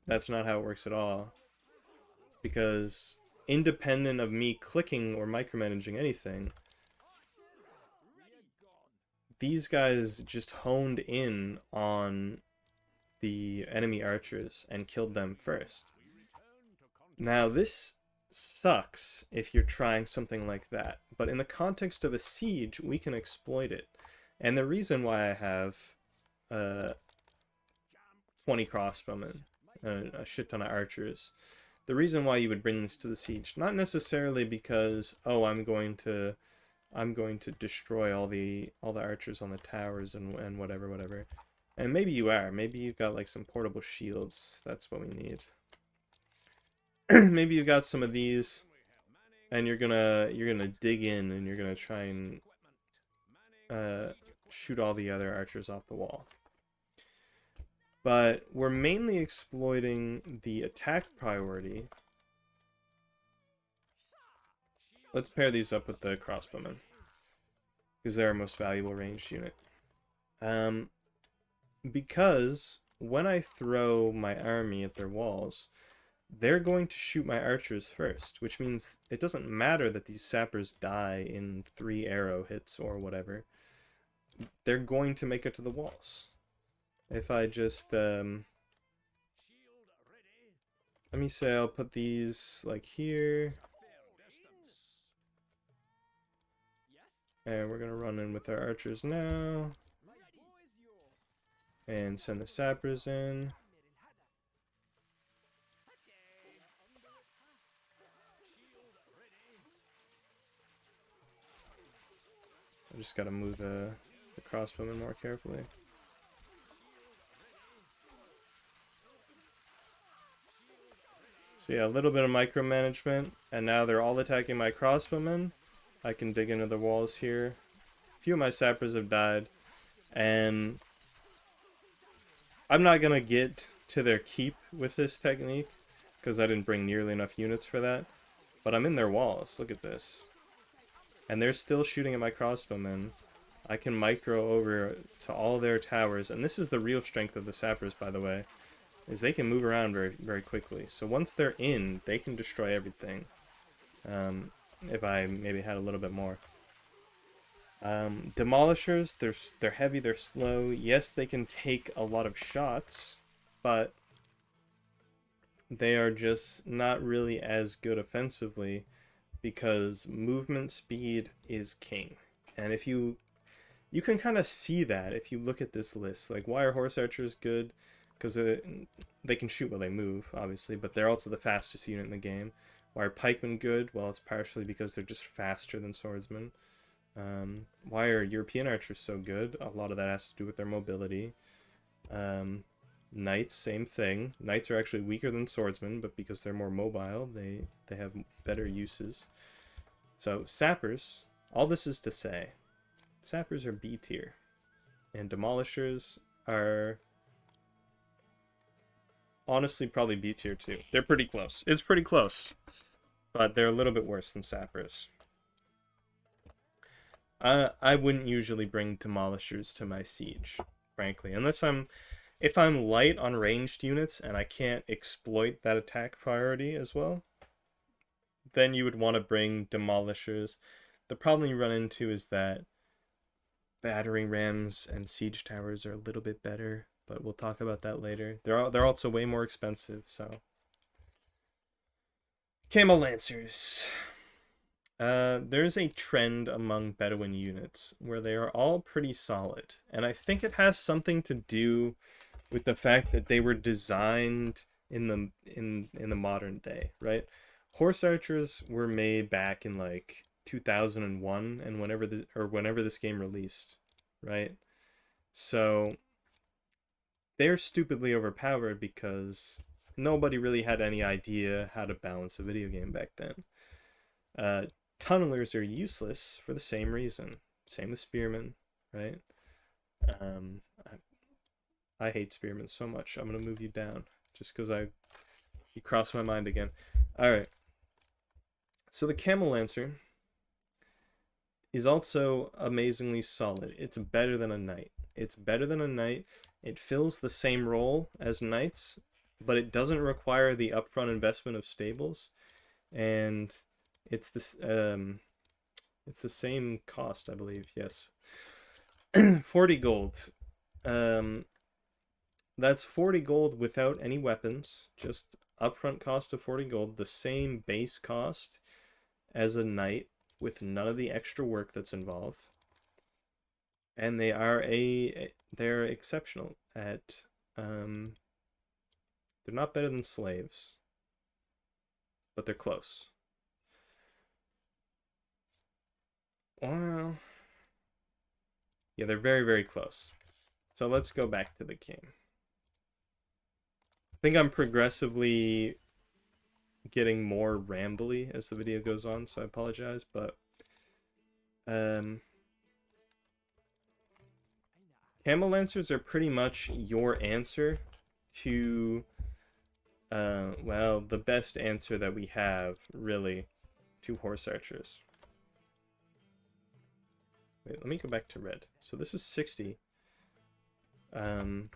that's not how it works at all, because independent of me clicking or micromanaging anything, these guys just honed in on the enemy archers and killed them first. Now, this sucks if you're trying something like that, but in the context of a siege, we can exploit it. And the reason why I have 20 crossbowmen and a shit ton of archers, the reason why you would bring this to the siege, not necessarily because, oh, I'm going to destroy all the archers on the towers and whatever. And maybe you are. Maybe you've got like some portable shields. That's what we need. Maybe you've got some of these, and you're gonna dig in and you're gonna try and shoot all the other archers off the wall. But we're mainly exploiting the attack priority. Let's pair these up with the crossbowmen, because they're our most valuable ranged unit. Because when I throw my army at their walls, they're going to shoot my archers first, which means it doesn't matter that these sappers die in 3 arrow hits or whatever. They're going to make it to the walls. If I just, let me say I'll put these like here. And we're gonna run in with our archers now. And send the sappers in. I just gotta move the crossbowmen more carefully. So yeah, a little bit of micromanagement, and now they're all attacking my crossbowmen. I can dig into the walls here. A few of my sappers have died, and I'm not gonna get to their keep with this technique, because I didn't bring nearly enough units for that. But I'm in their walls, look at this. And they're still shooting at my crossbowmen. I can micro over to all their towers, and this is the real strength of the sappers, by the way, is they can move around very, very quickly. So once they're in, they can destroy everything. If I maybe had a little bit more. Demolishers, they're heavy, they're slow. Yes, they can take a lot of shots, but they are just not really as good offensively because movement speed is king. And if you can kind of see that if you look at this list. Like, why are horse archers good? Because they can shoot while they move, obviously, but they're also the fastest unit in the game. Why are pikemen good? Well, it's partially because they're just faster than swordsmen. Why are European archers so good? A lot of that has to do with their mobility. Knights, same thing. Knights are actually weaker than swordsmen, but because they're more mobile, they have better uses. So sappers, all this is to say, sappers are B tier, and demolishers are honestly probably B tier too. They're pretty close. It's pretty close, but they're a little bit worse than sappers. I wouldn't usually bring demolishers to my siege, frankly, unless if I'm light on ranged units and I can't exploit that attack priority as well, then you would want to bring demolishers. The problem you run into is that battering rams and siege towers are a little bit better, but we'll talk about that later. They're also way more expensive, so. Camel Lancers. There's a trend among Bedouin units where they are all pretty solid, and I think it has something to do with the fact that they were designed in the modern day, right? Horse archers were made back in like 2001 and whenever this game released, right? So they're stupidly overpowered because nobody really had any idea how to balance a video game back then. Tunnelers are useless for the same reason. Same with spearmen, right? Um, I hate spearmen so much. I'm gonna move you down just because you crossed my mind again. All right. So the camel lancer is also amazingly solid. It's better than a knight. It's better than a knight. It fills the same role as knights, but it doesn't require the upfront investment of stables, and it's this it's the same cost, I believe. Yes, 40 gold. That's 40 gold without any weapons, just upfront cost of 40 gold, the same base cost as a knight with none of the extra work that's involved. And they're exceptional at they're not better than slaves, but they're close. Well, yeah, they're very, very close. So let's go back to the game. I think I'm progressively getting more rambly as the video goes on, so I apologize, but camel lancers are pretty much your answer to well, the best answer that we have really to horse archers. Wait, let me go back to red. So this is 60. So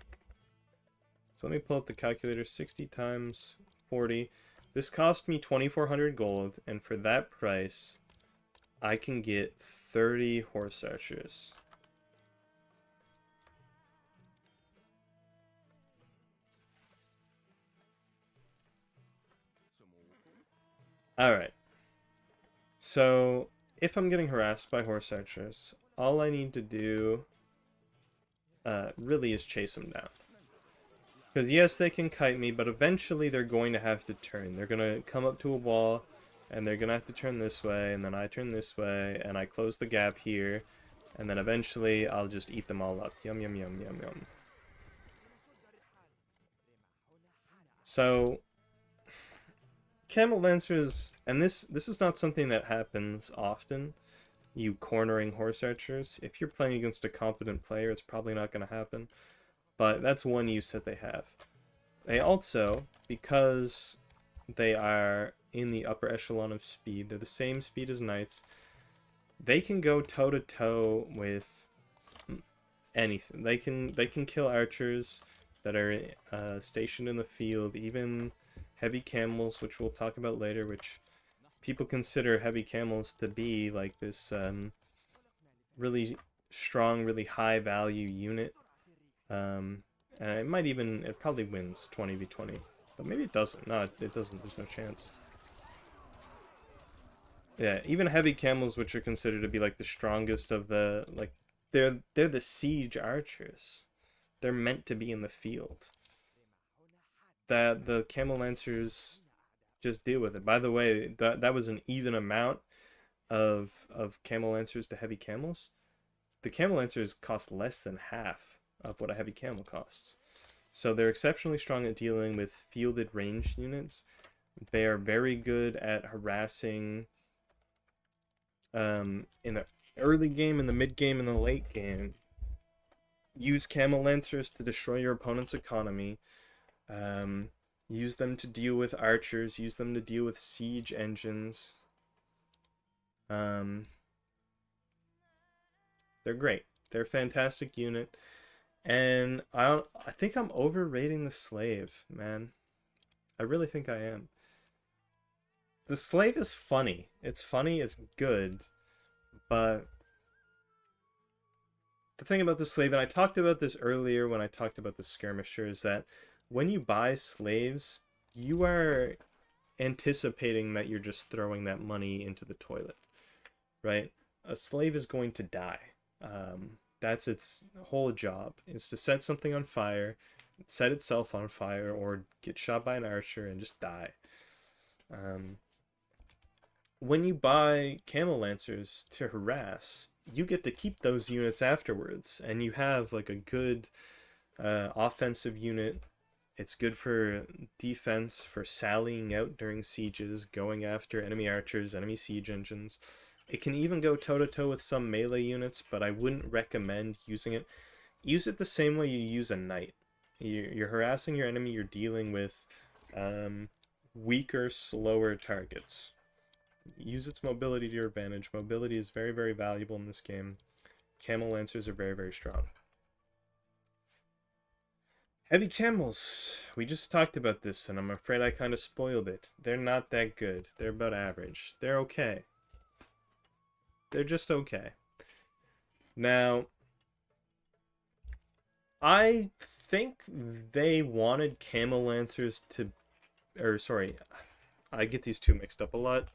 let me pull up the calculator. 60 times 40. This cost me 2,400 gold, and for that price, I can get 30 horse archers. Alright. So, if I'm getting harassed by horse archers, all I need to do really is chase them down. Because yes, they can kite me, but eventually they're going to have to turn. They're going to come up to a wall, and they're going to have to turn this way, and then I turn this way, and I close the gap here, and then eventually I'll just eat them all up. Yum, yum, yum, yum, yum. So, camel lancers, and this is not something that happens often, you cornering horse archers. If you're playing against a competent player, it's probably not going to happen. But that's one use that they have. They also, because they are in the upper echelon of speed, they're the same speed as knights, they can go toe to toe with anything. They can kill archers that are stationed in the field, even heavy camels, which we'll talk about later, which people consider heavy camels to be like this really strong, really high value unit. Um, and it probably wins 20v20. But maybe it doesn't. No, it doesn't. There's no chance. Yeah, even heavy camels, which are considered to be like the strongest of the like, they're the siege archers. They're meant to be in the field. That the camel lancers just deal with it. By the way, that was an even amount of camel lancers to heavy camels. The camel lancers cost less than half of what a heavy camel costs. So they're exceptionally strong at dealing with fielded ranged units. They are very good at harassing in the early game, in the mid game, in the late game. Use camel lancers to destroy your opponent's economy. Use them to deal with archers. Use them to deal with siege engines. They're great. They're a fantastic unit. And I think I'm overrating the slave, man. I really think I am. The slave is funny. It's funny, it's good. But the thing about the slave, and I talked about this earlier when I talked about the skirmisher, is that when you buy slaves, you are anticipating that you're just throwing that money into the toilet, right? A slave is going to die. That's its whole job, is to set something on fire, set itself on fire, or get shot by an archer and just die. When you buy camel lancers to harass, you get to keep those units afterwards, and you have like a good offensive unit. It's good for defense, for sallying out during sieges, going after enemy archers, enemy siege engines. It can even go toe-to-toe with some melee units, but I wouldn't recommend using it. Use it the same way you use a knight. You're harassing your enemy, you're dealing with weaker, slower targets. Use its mobility to your advantage. Mobility is very, very valuable in this game. Camel lancers are very, very strong. Heavy camels. We just talked about this, and I'm afraid I kind of spoiled it. They're not that good. They're about average. They're okay. They're just okay. Now, I think they wanted camel lancers to... Or, sorry, I get these two mixed up a lot.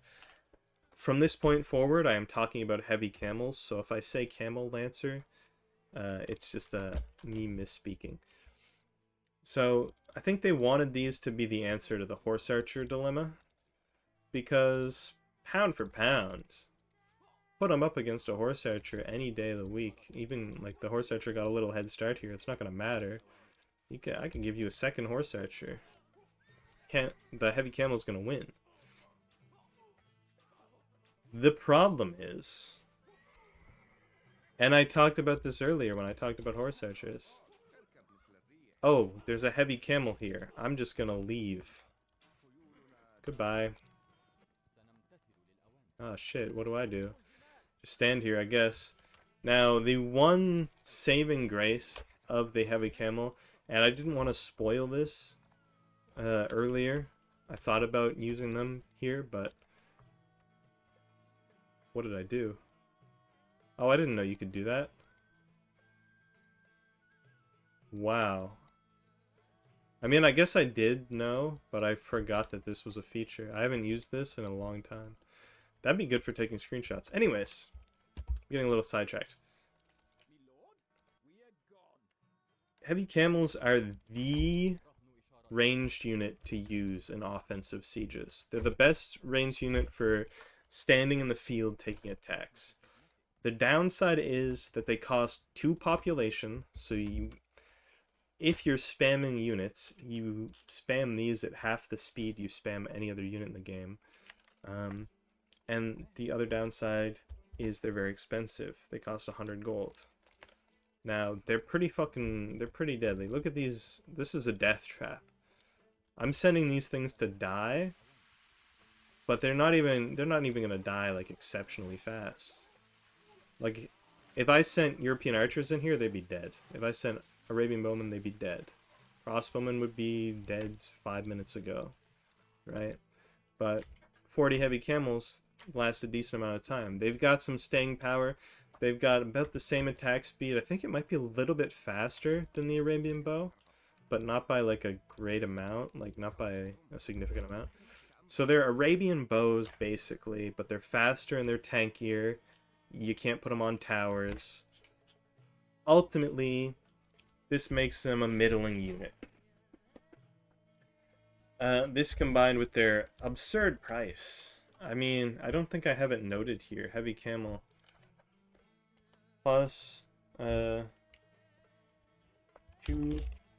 From this point forward, I am talking about heavy camels, so if I say camel lancer, it's just me misspeaking. So, I think they wanted these to be the answer to the horse archer dilemma, because pound for pound, put them up against a horse archer any day of the week. Even like the horse archer got a little head start here, it's not going to matter. I can give you a second horse archer. The heavy camel's going to win. The problem is, and I talked about this earlier when I talked about horse archers. Oh, there's a heavy camel here. I'm just gonna leave. Goodbye. Oh shit, what do I do? Just stand here, I guess. Now, the one saving grace of the heavy camel, and I didn't want to spoil this earlier. I thought about using them here, but what did I do? Oh, I didn't know you could do that. Wow. I mean, I guess I did know, but I forgot that this was a feature. I haven't used this in a long time. That'd be good for taking screenshots. Anyways, getting a little sidetracked. Heavy camels are the ranged unit to use in offensive sieges. They're the best ranged unit for standing in the field taking attacks. The downside is that they cost 2 population, so if you're spamming units, you spam these at half the speed you spam any other unit in the game. And the other downside is they're very expensive. They cost 100 gold. Now, they're pretty deadly. Look at these. This is a death trap. I'm sending these things to die, but they're not even gonna die like exceptionally fast. Like, if I sent European archers in here, they'd be dead. If I sent Arabian bowmen, they'd be dead. Crossbowmen would be dead 5 minutes ago, right? But 40 heavy camels last a decent amount of time. They've got some staying power. They've got about the same attack speed. I think it might be a little bit faster than the Arabian bow, but not by like a great amount, like not by a significant amount. So they're Arabian bows basically, but they're faster and they're tankier. You can't put them on towers. Ultimately, this makes them a middling unit. This combined with their absurd price. I mean, I don't think I have it noted here. Heavy camel plus 2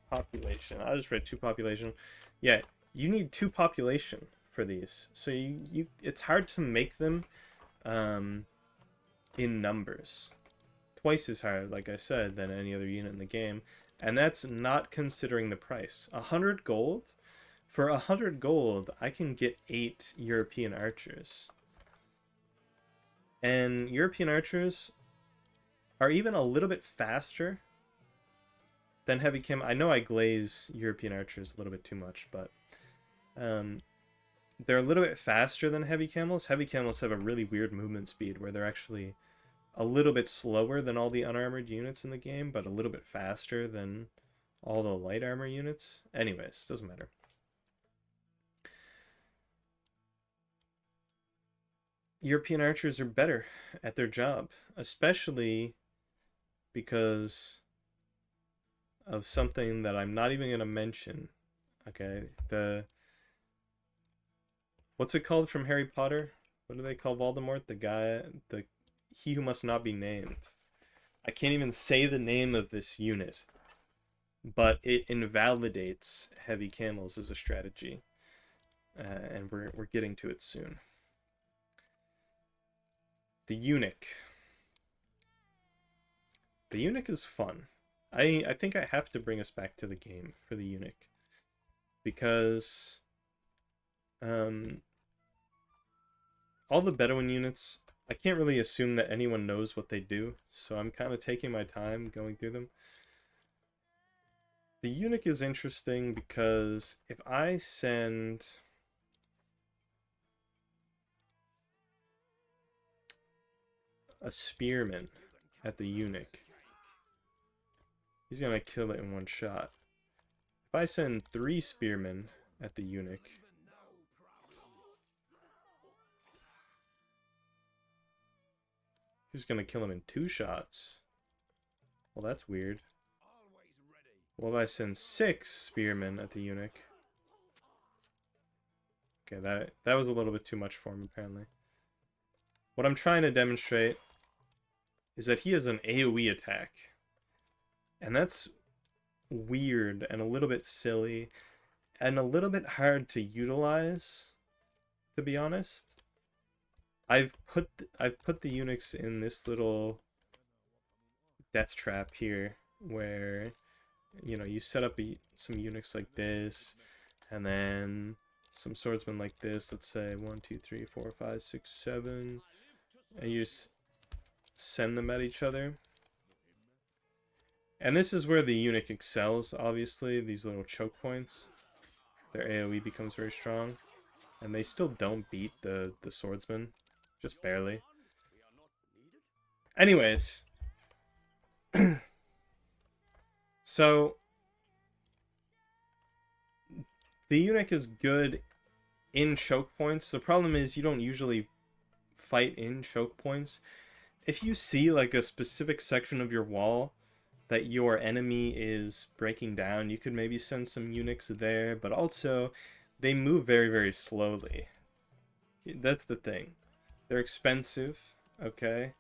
population. I just read 2 population. Yeah, you need 2 population for these. So it's hard to make them in numbers. Twice as hard, like I said, than any other unit in the game. And that's not considering the price. 100 gold? For 100 gold, I can get 8 European archers. And European archers are even a little bit faster than heavy cam. I know I glaze European archers a little bit too much, but they're a little bit faster than heavy camels. Heavy camels have a really weird movement speed where they're actually a little bit slower than all the unarmored units in the game, but a little bit faster than all the light armor units. Anyways, doesn't matter. European archers are better at their job, especially because of something that I'm not even going to mention. Okay, what's it called from Harry Potter? What do they call Voldemort? He who must not be named. I can't even say the name of this unit, but it invalidates heavy camels as a strategy, and we're getting to it soon. The eunuch. The eunuch is fun. I think I have to bring us back to the game for the eunuch, because all the Bedouin units, I can't really assume that anyone knows what they do, so I'm kind of taking my time going through them. The eunuch is interesting because if I send a spearman at the eunuch, he's gonna kill it in one shot. If I send 3 spearmen at the eunuch, he's gonna kill him in 2 shots. Well, that's weird. Well, if I send 6 spearmen at the eunuch, okay, that was a little bit too much for him, apparently. What I'm trying to demonstrate is that he has an AoE attack. And that's weird and a little bit silly and a little bit hard to utilize, to be honest. I've put the eunuchs in this little death trap here where, you know, you set up some eunuchs like this, and then some swordsmen like this. Let's say 1, 2, 3, 4, 5, 6, 7, and you just send them at each other. And this is where the eunuch excels, obviously, these little choke points. Their AoE becomes very strong. And they still don't beat the swordsman. Just barely. Anyways. So, the eunuch is good in choke points. The problem is you don't usually fight in choke points. If you see like a specific section of your wall that your enemy is breaking down, you could maybe send some eunuchs there, but also they move very, very slowly. That's the thing. They're expensive, okay?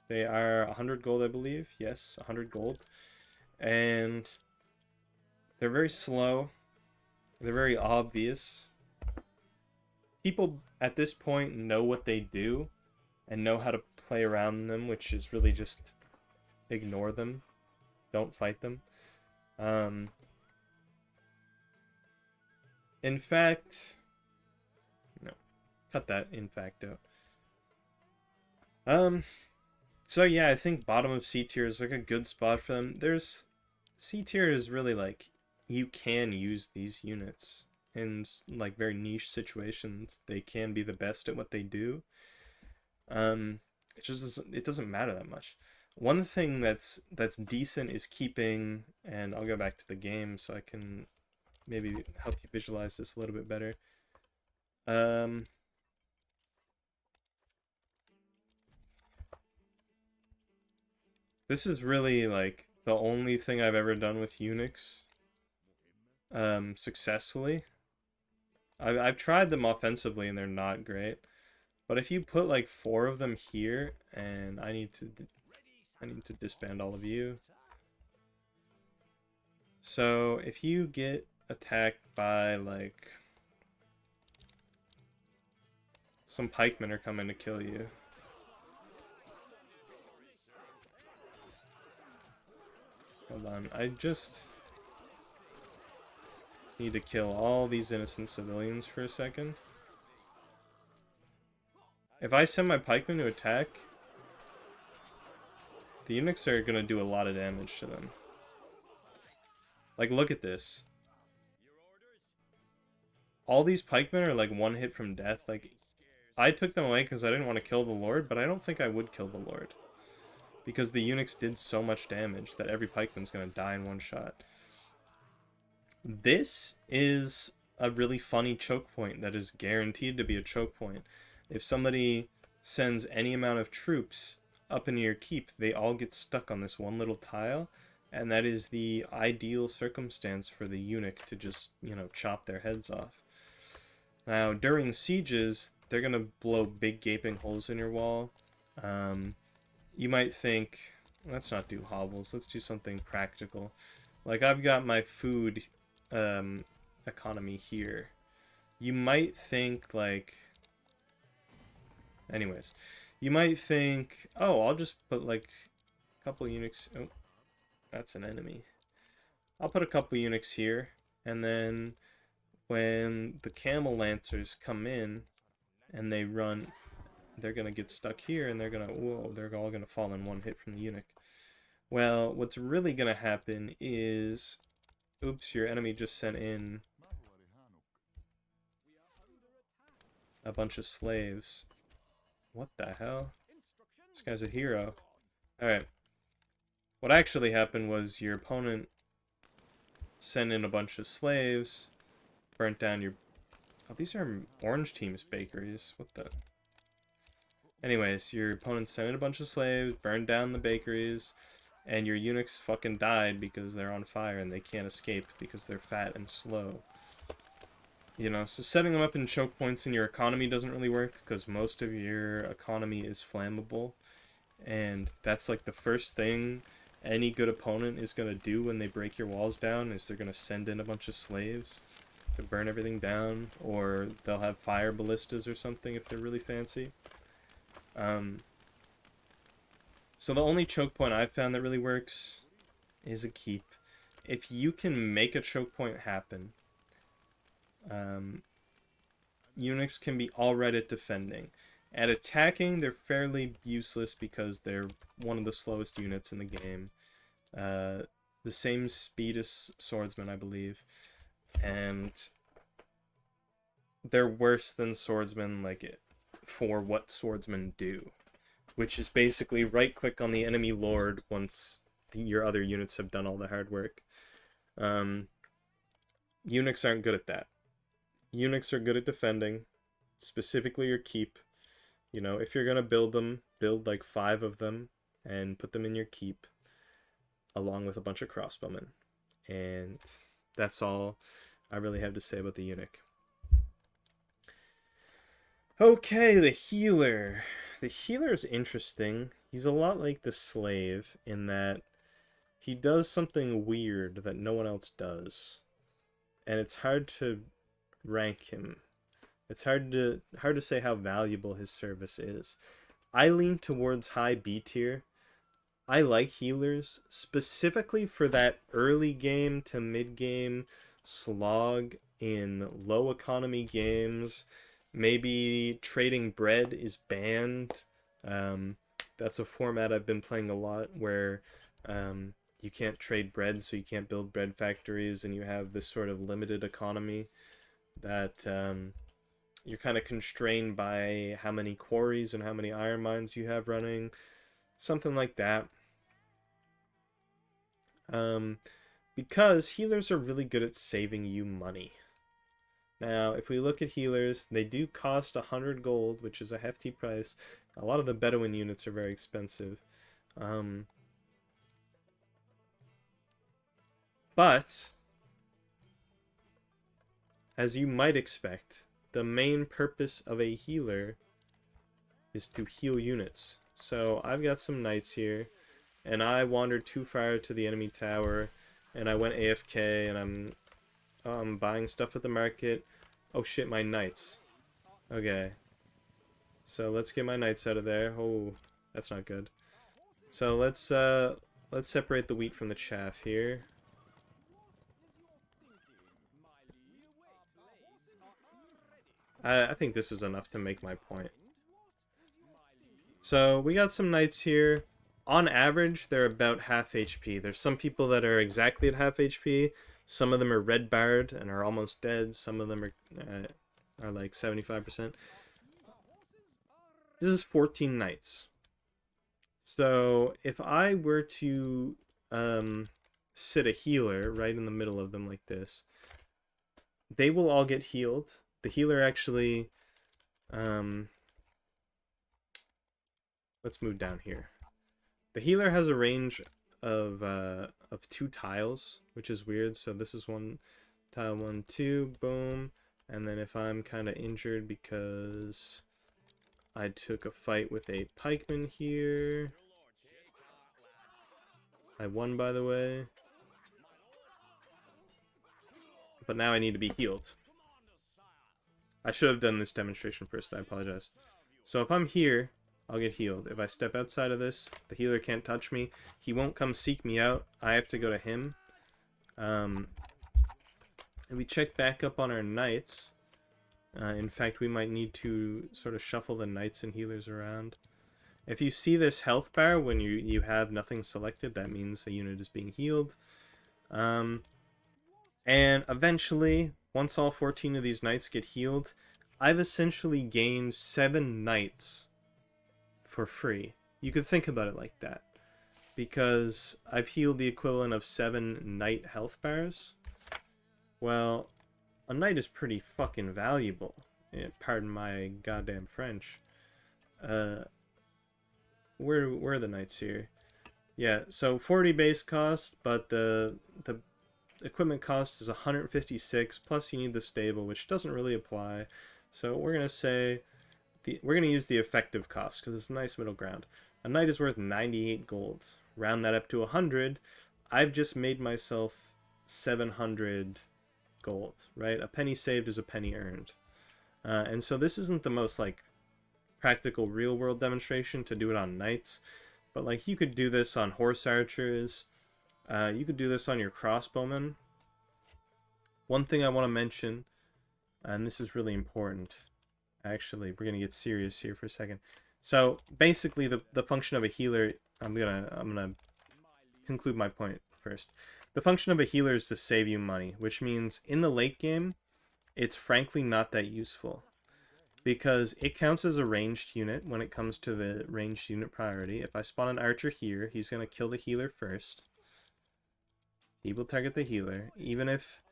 They are 100 gold, I believe. Yes, 100 gold. And they're very slow. They're very obvious. People at this point know what they do and know how to play around them, which is really just ignore them. Don't fight them. In fact, no, cut that in fact out. So yeah, I think bottom of C tier is like a good spot for them. C tier is really like, you can use these units in like very niche situations. They can be the best at what they do. it doesn't matter that much. One thing that's decent is keeping, and I'll go back to the game so I can maybe help you visualize this a little bit better. Um, this is really like the only thing I've ever done with Unix successfully. I've tried them offensively and they're not great. But if you put like 4 of them here, and I need to disband all of you. So if you get attacked by like some pikemen are coming to kill you. Hold on, I just need to kill all these innocent civilians for a second. If I send my pikemen to attack, the eunuchs are gonna do a lot of damage to them. Like, look at this. All these pikemen are like 1 hit from death. Like, I took them away because I didn't want to kill the Lord, but I don't think I would kill the Lord. Because the eunuchs did so much damage that every pikeman's gonna die in 1 shot. This is a really funny choke point that is guaranteed to be a choke point. If somebody sends any amount of troops up into your keep, they all get stuck on this one little tile, and that is the ideal circumstance for the eunuch to just, you know, chop their heads off. Now, during sieges, they're going to blow big gaping holes in your wall. You might think, let's not do hovels, let's do something practical. Like, I've got my food economy here. You might think, like... Anyways, you might think, oh, I'll just put, like, a couple eunuchs... Oh, that's an enemy. I'll put a couple eunuchs here, and then when the camel lancers come in and they run, they're gonna get stuck here, and they're gonna... Whoa, they're all gonna fall in 1 hit from the eunuch. Well, what's really gonna happen is... Oops, your enemy just sent in a bunch of slaves. What the hell? This guy's a hero. Alright. What actually happened was your opponent sent in a bunch of slaves, burnt down your... Oh, these are orange team's bakeries. What the... Anyways, your opponent sent in a bunch of slaves, burned down the bakeries, and your eunuchs fucking died because they're on fire and they can't escape because they're fat and slow. You know, so setting them up in choke points in your economy doesn't really work because most of your economy is flammable. And that's like the first thing any good opponent is going to do when they break your walls down is they're going to send in a bunch of slaves to burn everything down, or they'll have fire ballistas or something if they're really fancy. So the only choke point I've found that really works is a keep. If you can make a choke point happen, eunuchs can be all right at defending. At attacking, they're fairly useless because they're one of the slowest units in the game. The same speed as swordsmen, I believe. And they're worse than swordsmen, like, for what swordsmen do. Which is basically right-click on the enemy lord once your other units have done all the hard work. Eunuchs aren't good at that. Eunuchs are good at defending, specifically your keep. You know, if you're going to build them, build like 5 of them and put them in your keep, along with a bunch of crossbowmen. And that's all I really have to say about the eunuch. Okay, the healer. The healer is interesting. He's a lot like the slave in that he does something weird that no one else does. And it's hard to rank him. It's hard to say how valuable his service is. I lean towards high B tier. I like healers specifically for that early game to mid game slog in low economy games. Maybe trading bread is banned. That's a format I've been playing a lot where you can't trade bread, so you can't build bread factories, and you have this sort of limited economy that you're kind of constrained by how many quarries and how many iron mines you have running, something like that. Um, because healers are really good at saving you money. Now, if we look at healers, they do cost 100 gold, which is a hefty price. A lot of the Bedouin units are very expensive. But, as you might expect, the main purpose of a healer is to heal units. So I've got some knights here, and I wandered too far to the enemy tower, and I went AFK, and I'm buying stuff at the market. Oh shit, my knights. Okay. So let's get my knights out of there. Oh, that's not good. So let's separate the wheat from the chaff here. I think this is enough to make my point. So we got some knights here. On average, they're about half HP. There's some people that are exactly at half HP. Some of them are red barred and are almost dead. Some of them are like 75%. This is 14 knights. So if I were to sit a healer right in the middle of them like this, they will all get healed. The healer actually, let's move down here. The healer has a range of 2 tiles, which is weird. So this is one tile, 1, 2, boom. And then if I'm kind of injured because I took a fight with a pikeman here. I won, by the way. But now I need to be healed. I should have done this demonstration first, I apologize. So if I'm here, I'll get healed. If I step outside of this, the healer can't touch me. He won't come seek me out. I have to go to him. And we check back up on our knights. In fact, we might need to sort of shuffle the knights and healers around. If you see this health bar when you have nothing selected, that means the unit is being healed. And eventually, once all 14 of these knights get healed, I've essentially gained 7 knights for free. You could think about it like that. Because I've healed the equivalent of 7 knight health bars. Well, a knight is pretty fucking valuable. Pardon my goddamn French. Where are the knights here? Yeah, so 40 base cost, but the equipment cost is 156, plus you need the stable, which doesn't really apply. So we're gonna say we're gonna use the effective cost because it's a nice middle ground. A knight is worth 98 gold. Round that up to 100. I've just made myself 700 gold, right? A penny saved is a penny earned. And so this isn't the most like practical real world demonstration to do it on knights, but like you could do this on horse archers. You could do this on your crossbowmen. One thing I want to mention, and this is really important, actually, we're gonna get serious here for a second. So basically, the function of a healer, I'm gonna conclude my point first. The function of a healer is to save you money, which means in the late game, it's frankly not that useful. Because it counts as a ranged unit when it comes to the ranged unit priority. If I spawn an archer here, he's going to kill the healer first. He will target the healer. Even if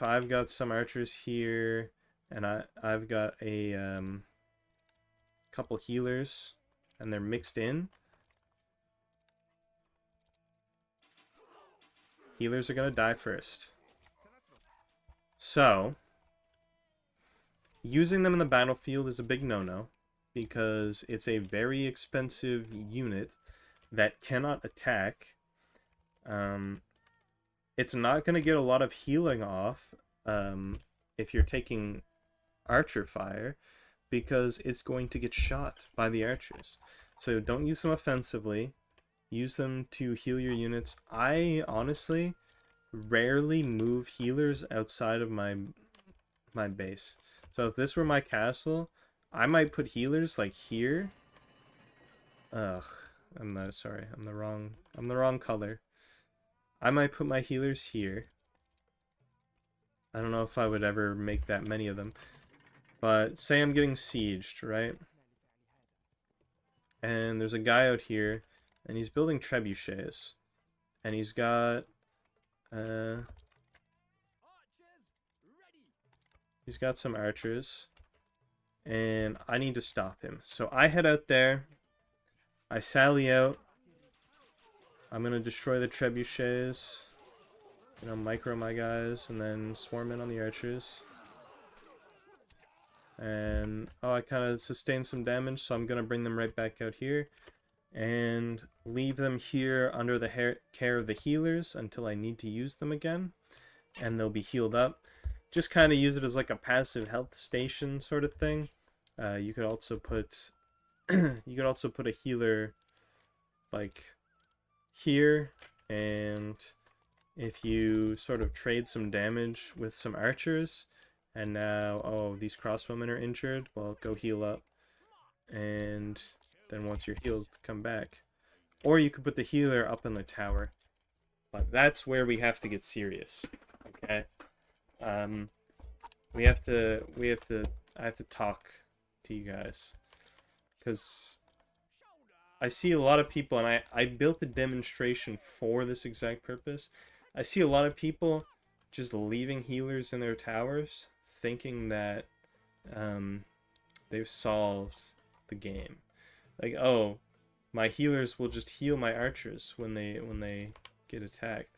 I've got some archers here, and I've got a couple healers, and they're mixed in, healers are going to die first. So using them in the battlefield is a big no-no, because it's a very expensive unit that cannot attack. It's not going to get a lot of healing off if you're taking archer fire, because it's going to get shot by the archers. So don't use them offensively. Use them to heal your units. I honestly rarely move healers outside of my base. So if this were my castle, I might put healers like here. Ugh, I'm not sorry. I'm the wrong color. I might put my healers here. I don't know if I would ever make that many of them. But say I'm getting sieged, right? And there's a guy out here, and he's building trebuchets. And he's got... Uh, he's got some archers. And I need to stop him. So I head out there. I sally out. I'm going to destroy the trebuchets. You know, micro my guys, and then swarm in on the archers. And, oh, I kind of sustained some damage, so I'm going to bring them right back out here. And leave them here under the care of the healers until I need to use them again. And they'll be healed up. Just kind of use it as like a passive health station sort of thing. You could also put... you could also put a healer, like, here, and... if you sort of trade some damage with some archers, and now, oh, these crossbowmen are injured, well, go heal up, and then once you're healed, come back. Or you could put the healer up in the tower. But that's where we have to get serious, okay? I have to talk to you guys. Because I see a lot of people, and I built the demonstration for this exact purpose. I see a lot of people just leaving healers in their towers, thinking that they've solved the game. Like, oh, my healers will just heal my archers when they get attacked.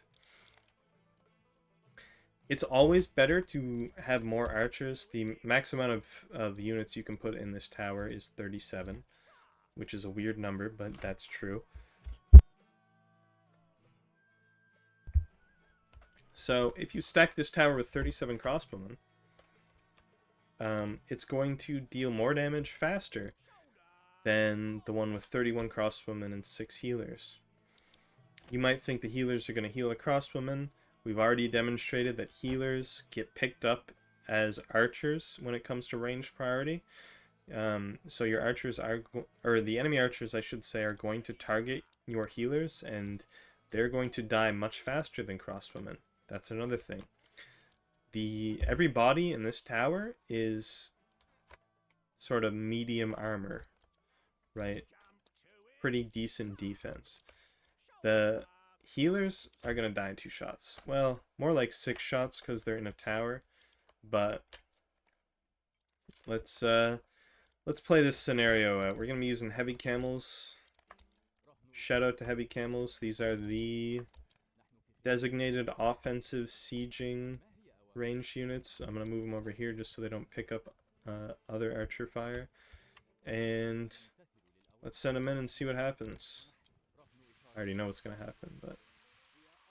It's always better to have more archers. The max amount of units you can put in this tower is 37, which is a weird number, but that's true. So if you stack this tower with 37 crossbowmen, it's going to deal more damage faster than the one with 31 crossbowmen and 6 healers. You might think the healers are going to heal the crossbowmen. We've already demonstrated that healers get picked up as archers when it comes to range priority. So your archers are, or the enemy archers, I should say, are going to target your healers, and they're going to die much faster than crossbowmen. That's another thing. Every body in this tower is sort of medium armor, right? Pretty decent defense. The healers are going to die in 2 shots. Well, more like 6 shots because they're in a tower. But let's play this scenario out. We're going to be using heavy camels. Shout out to heavy camels. These are the designated offensive sieging range units. I'm going to move them over here just so they don't pick up other archer fire. And let's send them in and see what happens. I already know what's going to happen, but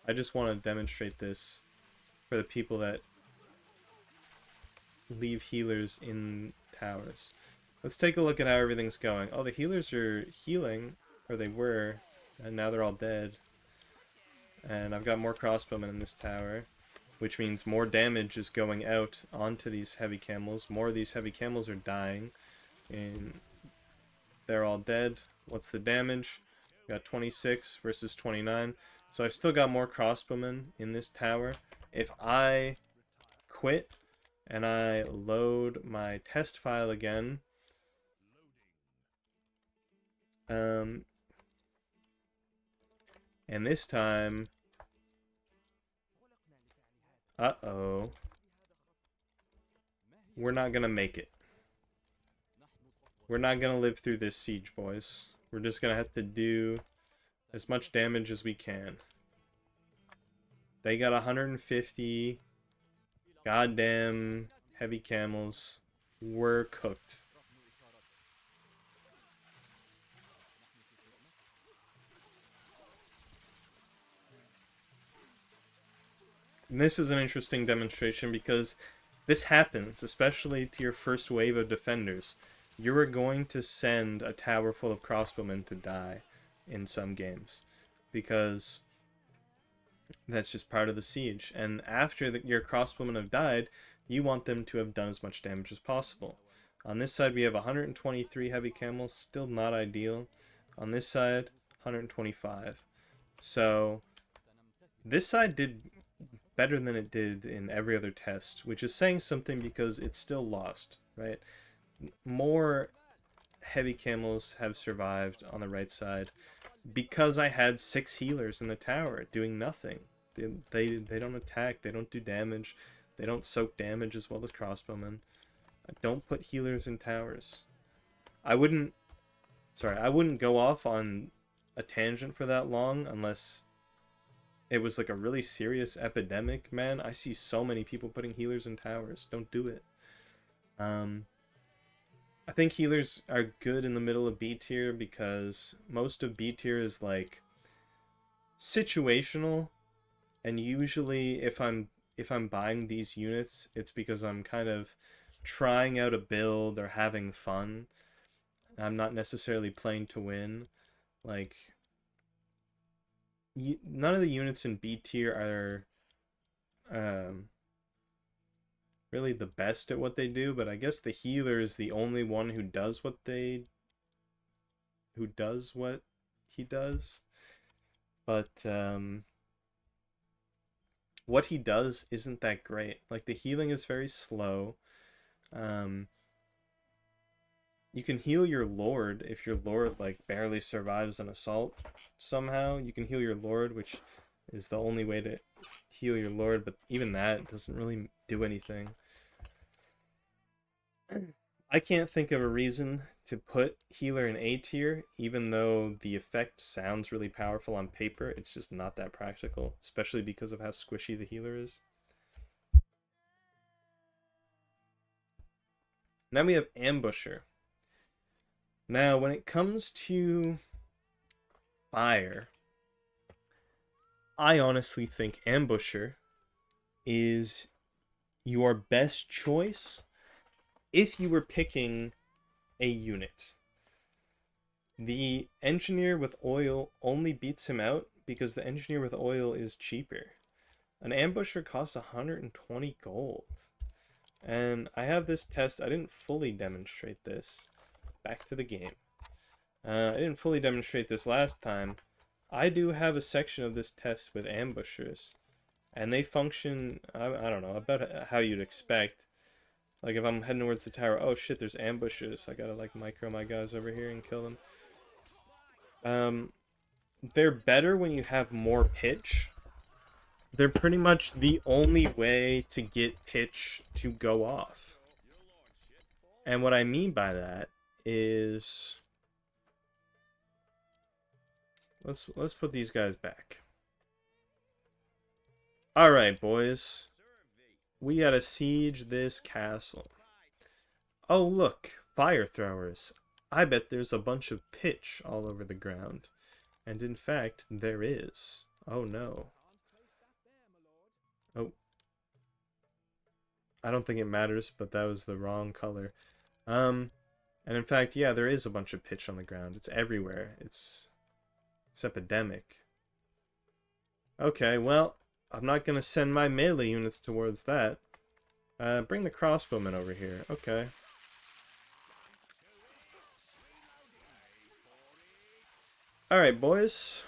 I just want to demonstrate this for the people that leave healers in towers. Let's take a look at how everything's going. Oh, the healers are healing, or they were, and now they're all dead. And I've got more crossbowmen in this tower, which means more damage is going out onto these heavy camels. More of these heavy camels are dying, and they're all dead. What's the damage? Got 26 versus 29. So I've still got more crossbowmen in this tower. If I quit and I load my test file again, and this time, uh-oh, we're not gonna make it. We're not gonna live through this siege, boys. We're just gonna have to do as much damage as we can. They got 150 goddamn heavy camels. We're cooked. And this is an interesting demonstration because this happens, especially to your first wave of defenders. You are going to send a tower full of crossbowmen to die in some games, because that's just part of the siege. And after your crossbowmen have died, you want them to have done as much damage as possible. On this side we have 123 heavy camels, still not ideal. On this side, 125. So this side did better than it did in every other test, which is saying something because it's still lost, right? More heavy camels have survived on the right side because I had 6 healers in the tower doing nothing. They don't attack, they don't do damage, they don't soak damage as well as crossbowmen. I don't put healers in towers. I wouldn't go off on a tangent for that long unless it was like a really serious epidemic, man. I see so many people putting healers in towers. Don't do it. I think healers are good in the middle of B tier because most of B tier is like situational, and usually if I'm buying these units, it's because I'm kind of trying out a build or having fun. I'm not necessarily playing to win. Like, none of the units in B tier are really the best at what they do, but I guess the healer is the only one who does what he does. But what he does isn't that great. Like, the healing is very slow. You can heal your lord if your lord like barely survives an assault somehow. You can heal your lord, which is the only way to heal your lord, but even that doesn't really do anything. I can't think of a reason to put healer in A tier, even though the effect sounds really powerful on paper. It's just not that practical, especially because of how squishy the healer is. Now we have Ambusher. Now, when it comes to fire, I honestly think Ambusher is your best choice if you were picking a unit. The engineer with oil only beats him out because the engineer with oil is cheaper. An ambusher costs 120 gold. And I have this test. I didn't fully demonstrate this. Back to the game. I didn't fully demonstrate this last time. I do have a section of this test with ambushers. And they function, I don't know, about how you'd expect. Like if I'm heading towards the tower, oh shit, there's ambushes. I gotta like micro my guys over here and kill them. They're better when you have more pitch. They're pretty much the only way to get pitch to go off. And what I mean by that is let's put these guys back. Alright, boys. We gotta siege this castle. Oh look, fire throwers. I bet there's a bunch of pitch all over the ground. And in fact, there is. Oh no. Oh. I don't think it matters, but that was the wrong color. And in fact, yeah, there is a bunch of pitch on the ground. It's everywhere. It's epidemic. Okay, well, I'm not gonna send my melee units towards that. Bring the crossbowmen over here. Okay. Alright, boys.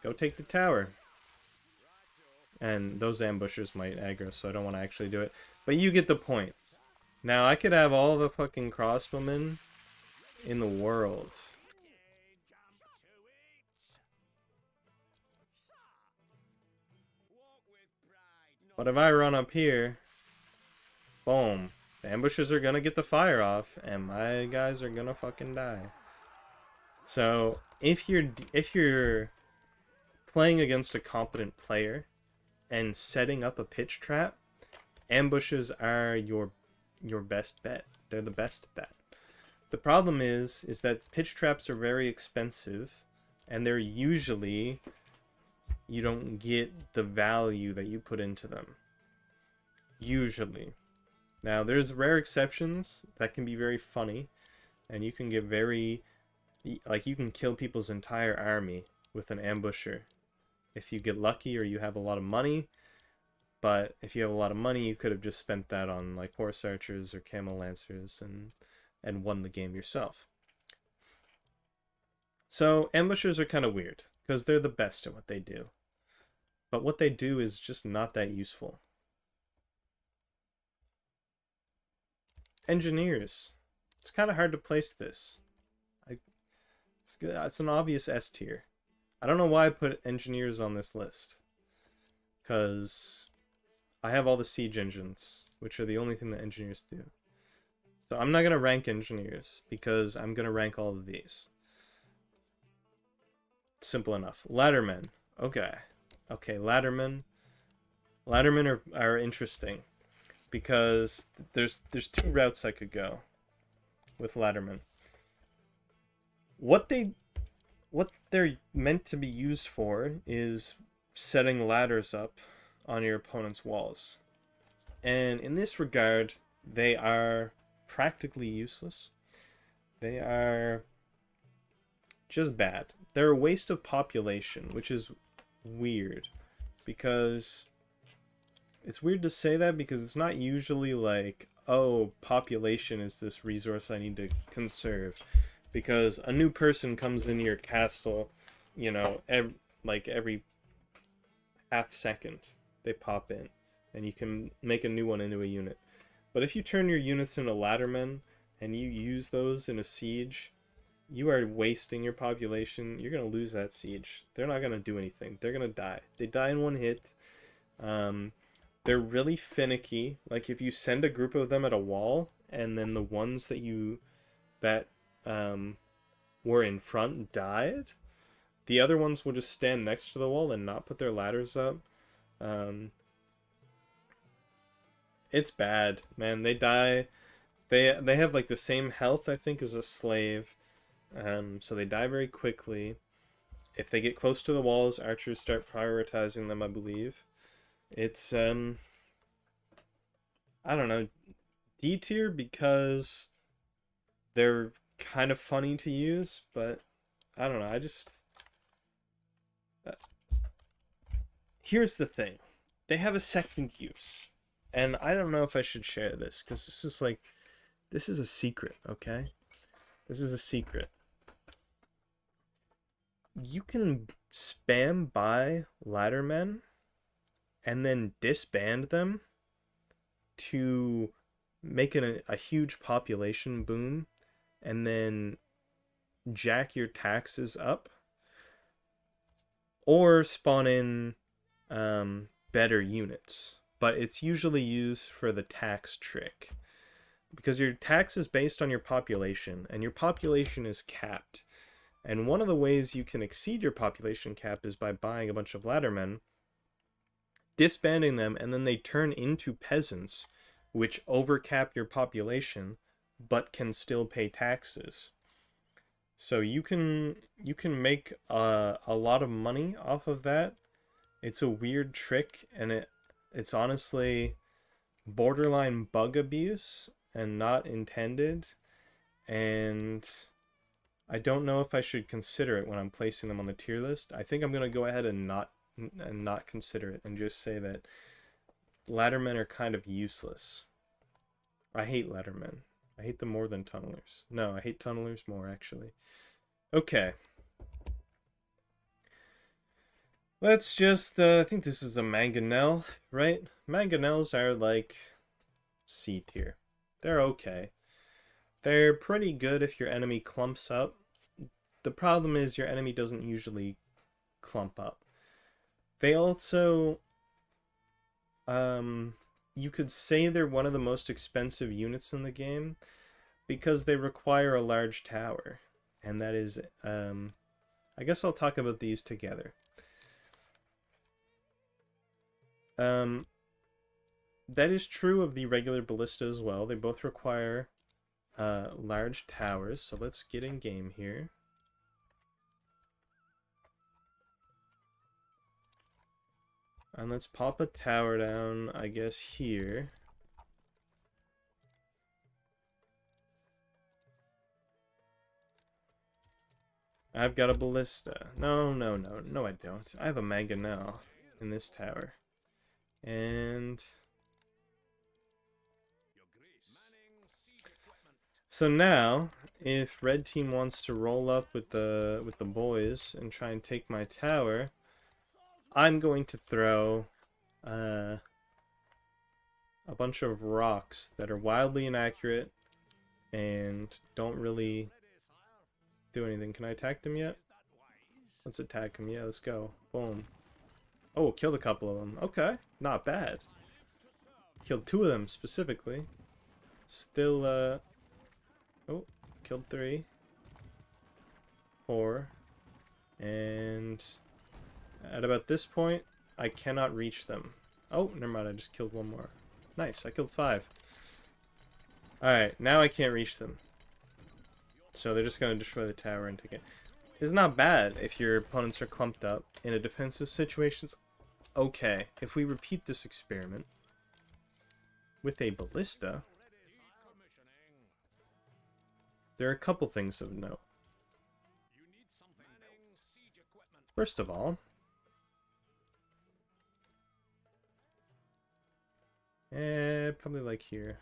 Go take the tower. And those ambushers might aggro, so I don't want to actually do it. But you get the point. Now, I could have all the fucking crossbowmen in the world. But if I run up here, boom. The ambushers are gonna get the fire off, and my guys are gonna fucking die. So, if you're playing against a competent player and setting up a pitch trap, ambushes are your best bet. They're the best at that. The problem is that pitch traps are very expensive, and they're usually, you don't get the value that you put into them. Usually. Now, there's rare exceptions that can be very funny, and you can get very, like, you can kill people's entire army with an ambusher if you get lucky or you have a lot of money. But if you have a lot of money, you could have just spent that on like horse archers or camel lancers and won the game yourself. So ambushers are kind of weird because they're the best at what they do. but what they do is just not that useful. Engineers. It's kind of hard to place this. It's an obvious S tier. I don't know why I put engineers on this list. Because I have all the siege engines, which are the only thing that engineers do. So I'm not going to rank engineers, because I'm going to rank all of these. Simple enough. Laddermen. Okay. Okay, laddermen. Laddermen are interesting, because there's two routes I could go with laddermen. What they're meant to be used for is setting ladders up on your opponent's walls. And in this regard, they are practically useless. They are just bad. They're a waste of population, which is weird, because it's weird to say that, because it's not usually like, oh, population is this resource I need to conserve, because a new person comes into your castle, you know, every half second they pop in, and you can make a new one into a unit. But if you turn your units into laddermen and you use those in a siege, you are wasting your population. You're going to lose that siege. They're not going to do anything. They're going to die. They die in one hit. They're really finicky. Like, if you send a group of them at a wall, and then the ones that were in front died, the other ones will just stand next to the wall and not put their ladders up. It's bad, man. They die. They have like the same health, I think, as a slave. So they die very quickly. If they get close to the walls, archers start prioritizing them, I believe. It's I don't know, D tier, because they're kind of funny to use, but I don't know. I just here's the thing. They have a second use. And I don't know if I should share this, because this is a secret, okay? This is a secret. You can spam buy laddermen and then disband them to make a huge population boom, and then jack your taxes up, or spawn in better units. But it's usually used for the tax trick, because your tax is based on your population, and your population is capped. And one of the ways you can exceed your population cap is by buying a bunch of laddermen, disbanding them, and then they turn into peasants, which overcap your population, but can still pay taxes. So you can make a lot of money off of that. It's a weird trick, and it's honestly borderline bug abuse and not intended. And I don't know if I should consider it when I'm placing them on the tier list. I think I'm going to go ahead and not consider it, and just say that laddermen are kind of useless. I hate laddermen. I hate them more than tunnelers. No, I hate tunnelers more, actually. Okay. Let's just, I think this is a mangonel, right? Mangonels are like C tier. They're okay. They're pretty good if your enemy clumps up. The problem is your enemy doesn't usually clump up. They also, you could say they're one of the most expensive units in the game, because they require a large tower. And that is, I guess I'll talk about these together. That is true of the regular ballista as well. They both require large towers. So let's get in game here. And let's pop a tower down, I guess, here. I've got a ballista. No, I don't. I have a mangonel in this tower. And so now, if red team wants to roll up with the boys and try and take my tower, I'm going to throw a bunch of rocks that are wildly inaccurate and don't really do anything. Can I attack them yet? Let's attack them. Yeah, let's go. Boom. Oh, killed a couple of them. Okay, not bad. Killed 2 of them specifically. Still, oh, killed 3. 4. And at about this point, I cannot reach them. Oh, never mind, I just killed 1 more. Nice, I killed 5. Alright, now I can't reach them. So they're just going to destroy the tower and take it. It's not bad if your opponents are clumped up in a defensive situation. Okay, if we repeat this experiment with a ballista, there are a couple things of note. First of all, probably like here.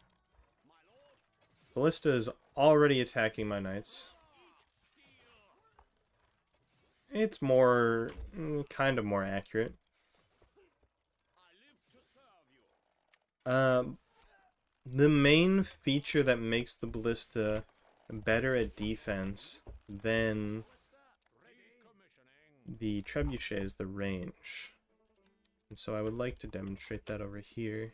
Ballista is already attacking my knights. It's more, kind of more accurate. The main feature that makes the ballista better at defense than the trebuchet is the range. And so I would like to demonstrate that over here.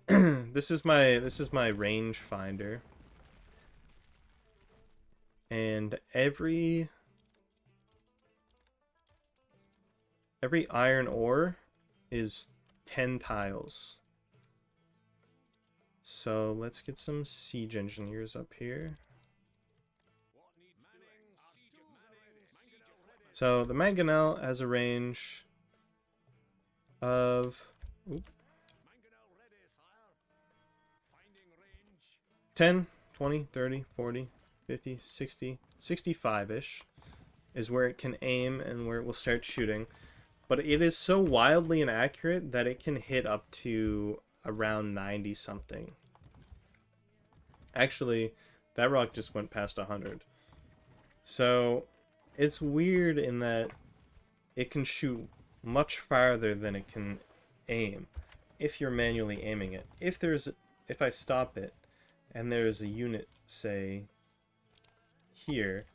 This is my range finder. And every iron ore is 10 tiles. So let's get some siege engineers up here. So the mangonel has a range of 10, 20, 30, 40, 50, 60, 65-ish is where it can aim and where it will start shooting. But it is so wildly inaccurate that it can hit up to around 90 something. Actually, that rock just went past 100. So it's weird in that it can shoot much farther than it can aim if you're manually aiming it. If I stop it and there's a unit, say, here,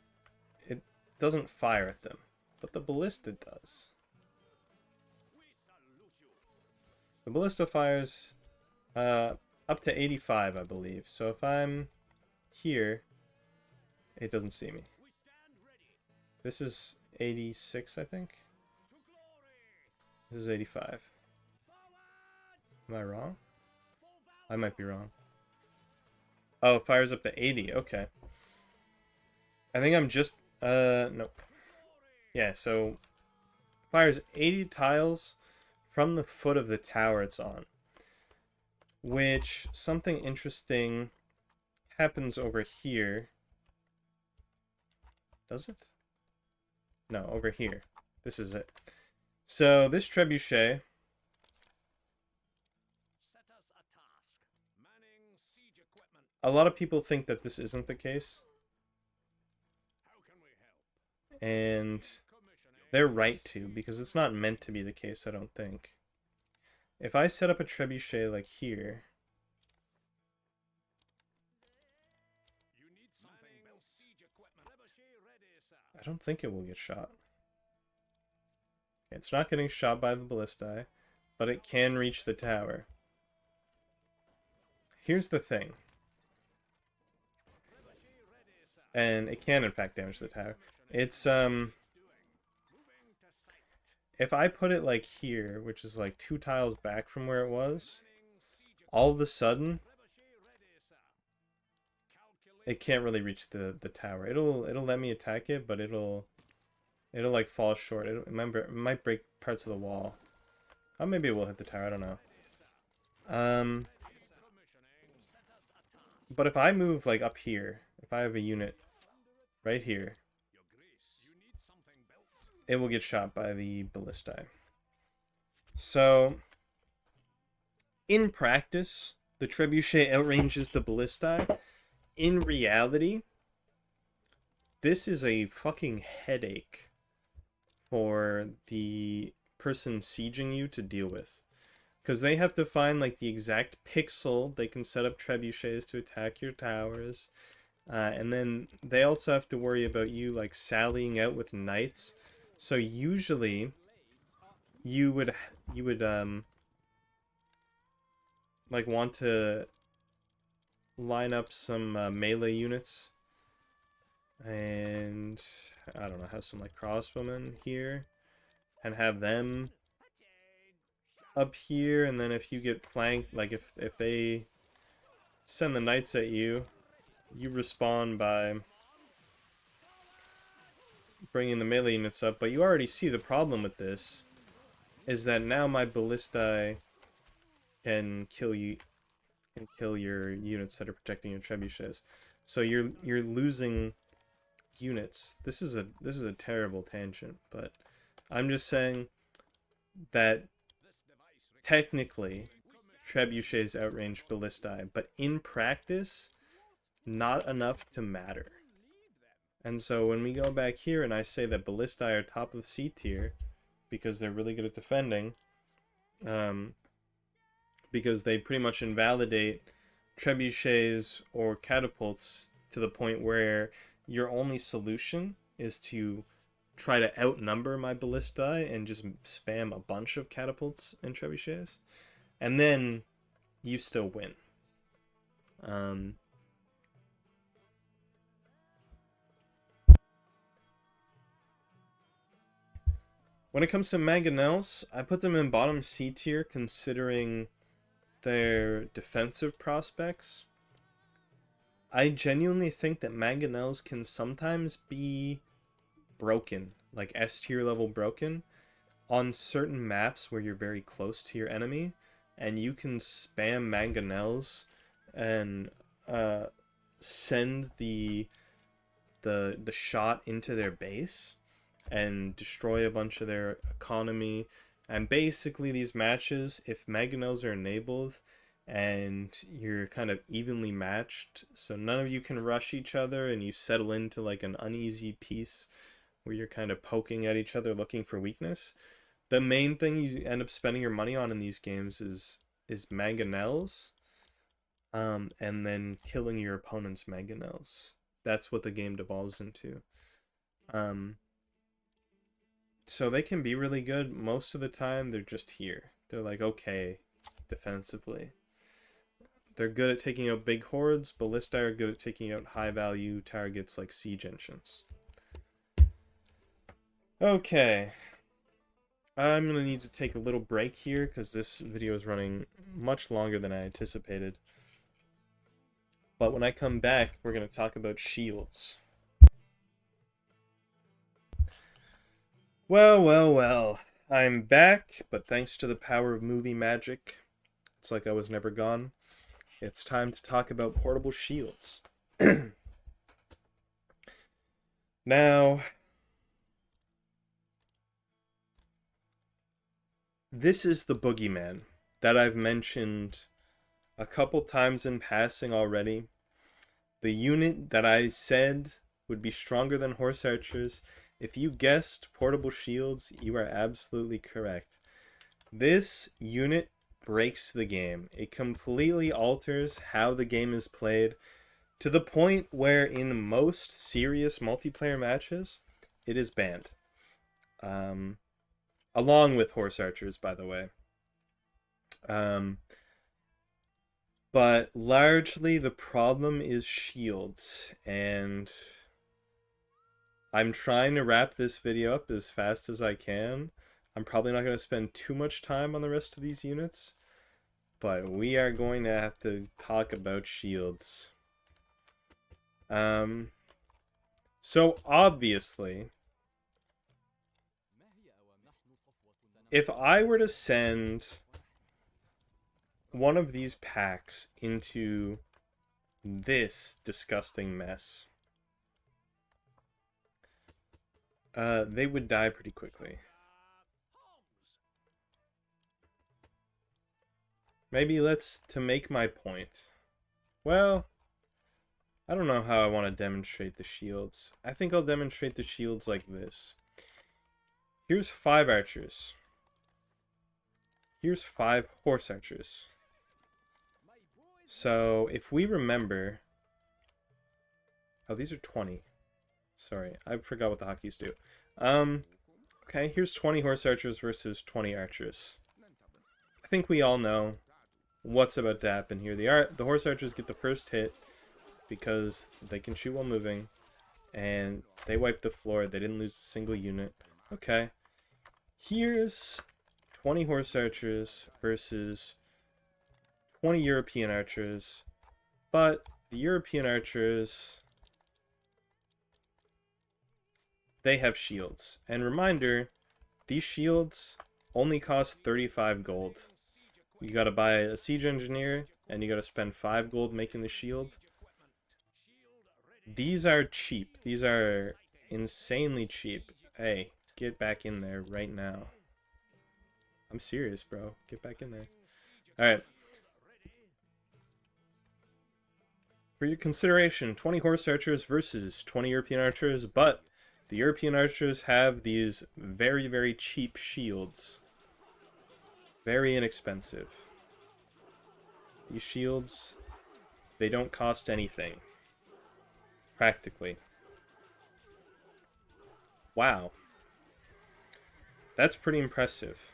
it doesn't fire at them, but the ballista does. The ballista fires up to 85, I believe. So if I'm here, it doesn't see me. This is 86, I think. This is 85. Am I wrong? I might be wrong. Oh, it fires up to 80. Okay. I think I'm just... nope. Yeah, so... fires 80 tiles from the foot of the tower it's on. Which, something interesting happens over here. Does it? No, over here. This is it. So, this trebuchet... a lot of people think that this isn't the case. And they're right to, because it's not meant to be the case, I don't think. If I set up a trebuchet like here... I don't think it will get shot. It's not getting shot by the ballistae, but it can reach the tower. Here's the thing. And it can, in fact, damage the tower. It's, if I put it, like, here, which is, like, 2 tiles back from where it was, all of a sudden, it can't really reach the tower. It'll let me attack it, but it'll like, fall short. Remember, it might break parts of the wall. Oh, maybe it will hit the tower, I don't know. But if I move, like, up here, if I have a unit right here, it will get shot by the ballistae. So, in practice, the trebuchet outranges the ballistae. In reality, this is a fucking headache for the person sieging you to deal with. Because they have to find like the exact pixel they can set up trebuchets to attack your towers. And then they also have to worry about you like sallying out with knights. So usually you would like want to line up some melee units, and I don't know, have some like crossbowmen here and have them up here, and then if you get flanked, like if they send the knights at you, you respawn by bringing the melee units up. But you already see the problem with this is that now my ballistae can kill you, can kill your units that are protecting your trebuchets. So you're losing units. This is a terrible tangent, but I'm just saying that technically trebuchets outrange ballistae, but in practice, not enough to matter. And so when we go back here and I say that ballistae are top of C tier because they're really good at defending, because they pretty much invalidate trebuchets or catapults to the point where your only solution is to try to outnumber my ballistae and just spam a bunch of catapults and trebuchets, and then you still win. When it comes to mangonels, I put them in bottom C tier considering their defensive prospects. I genuinely think that mangonels can sometimes be broken, like S tier level broken, on certain maps where you're very close to your enemy, and you can spam mangonels and send the shot into their base and destroy a bunch of their economy. And basically these matches, if mangonels are enabled and you're kind of evenly matched, so none of you can rush each other and you settle into like an uneasy peace where you're kind of poking at each other looking for weakness, the main thing you end up spending your money on in these games is mangonels, and then killing your opponent's mangonels. That's what the game devolves into. So they can be really good. Most of the time, they're just here. They're like, okay, defensively. They're good at taking out big hordes. Ballistae are good at taking out high-value targets like siege engines. Okay. I'm going to need to take a little break here because this video is running much longer than I anticipated. But when I come back, we're going to talk about shields. Well. I'm back, but thanks to the power of movie magic, it's like I was never gone. It's time to talk about portable shields. Now, this is the boogeyman that I've mentioned a couple times in passing already. The unit that I said would be stronger than horse archers. If you guessed portable shields, you are absolutely correct. This unit breaks the game. It completely alters how the game is played to the point where in most serious multiplayer matches, it is banned. Along with horse archers, by the way. But largely the problem is shields, and I'm trying to wrap this video up as fast as I can. I'm probably not going to spend too much time on the rest of these units, but we are going to have to talk about shields. So obviously, if I were to send one of these packs into this disgusting mess, they would die pretty quickly. Maybe to make my point. Well, I don't know how I want to demonstrate the shields. I think I'll demonstrate the shields like this. Here's 5 archers. Here's 5 horse archers. So, if we remember... Oh, these are 20. Sorry, I forgot what the hotkeys do. Okay, here's 20 horse archers versus 20 archers. I think we all know what's about to happen here. The horse archers get the first hit because they can shoot while moving, and they wipe the floor. They didn't lose a single unit. Okay, here's 20 horse archers versus 20 European archers, but the European archers, they have shields. And reminder, these shields only cost 35 gold. You gotta buy a siege engineer, and you gotta spend 5 gold making the shield. These are cheap. These are insanely cheap. Hey, get back in there right now. I'm serious, bro. Get back in there. Alright. For your consideration, 20 horse archers versus 20 European archers, but the European archers have these very, very cheap shields. Very inexpensive. These shields, they don't cost anything. Practically. Wow. That's pretty impressive.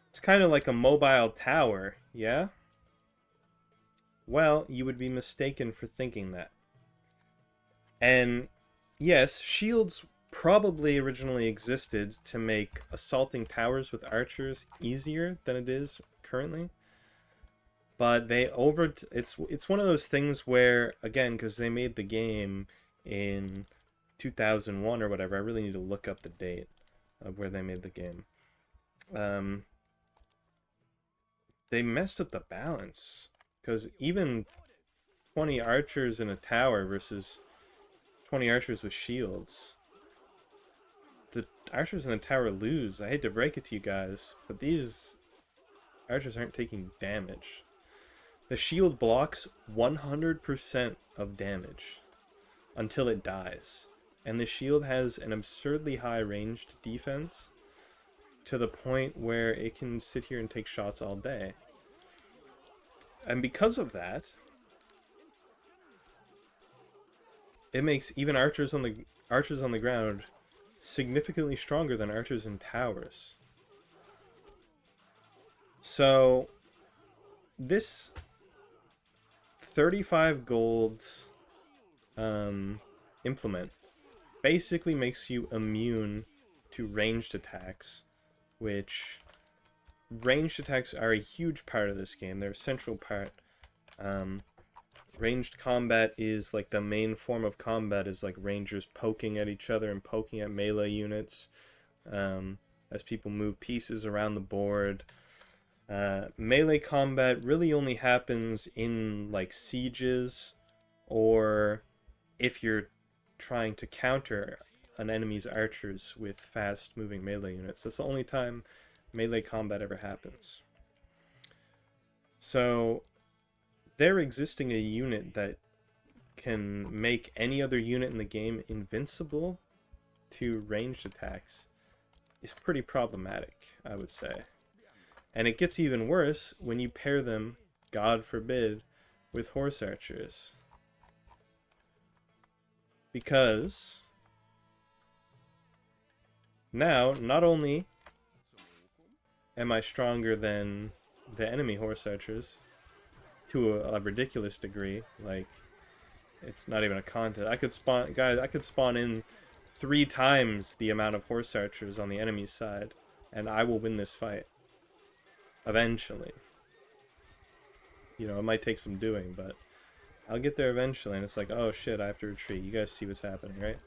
It's kind of like a mobile tower, yeah? Well, you would be mistaken for thinking that. And yes, shields probably originally existed to make assaulting towers with archers easier than it is currently. But it's one of those things where, again, because they made the game in 2001 or whatever, I really need to look up the date of where they made the game. They messed up the balance, because even 20 archers in a tower versus 20 archers with shields, the archers in the tower lose. I hate to break it to you guys, but these archers aren't taking damage. The shield blocks 100% of damage until it dies. And the shield has an absurdly high ranged defense to the point where it can sit here and take shots all day. And because of that, it makes even archers on the ground significantly stronger than archers in towers. So this 35 gold implement basically makes you immune to ranged attacks, which ranged attacks are a huge part of this game. They're a central part. Ranged combat is like the main form of combat, is like rangers poking at each other and poking at melee units as people move pieces around the board. Melee combat really only happens in like sieges, or if you're trying to counter an enemy's archers with fast moving melee units. That's the only time melee combat ever happens. So there existing a unit that can make any other unit in the game invincible to ranged attacks is pretty problematic, I would say. And it gets even worse when you pair them, God forbid, with horse archers. Because now, not only am I stronger than the enemy horse archers, to a ridiculous degree, like, it's not even a contest. I could spawn in 3 times the amount of horse archers on the enemy's side, and I will win this fight. Eventually. You know, it might take some doing, but I'll get there eventually, and it's like, oh shit, I have to retreat. You guys see what's happening, right?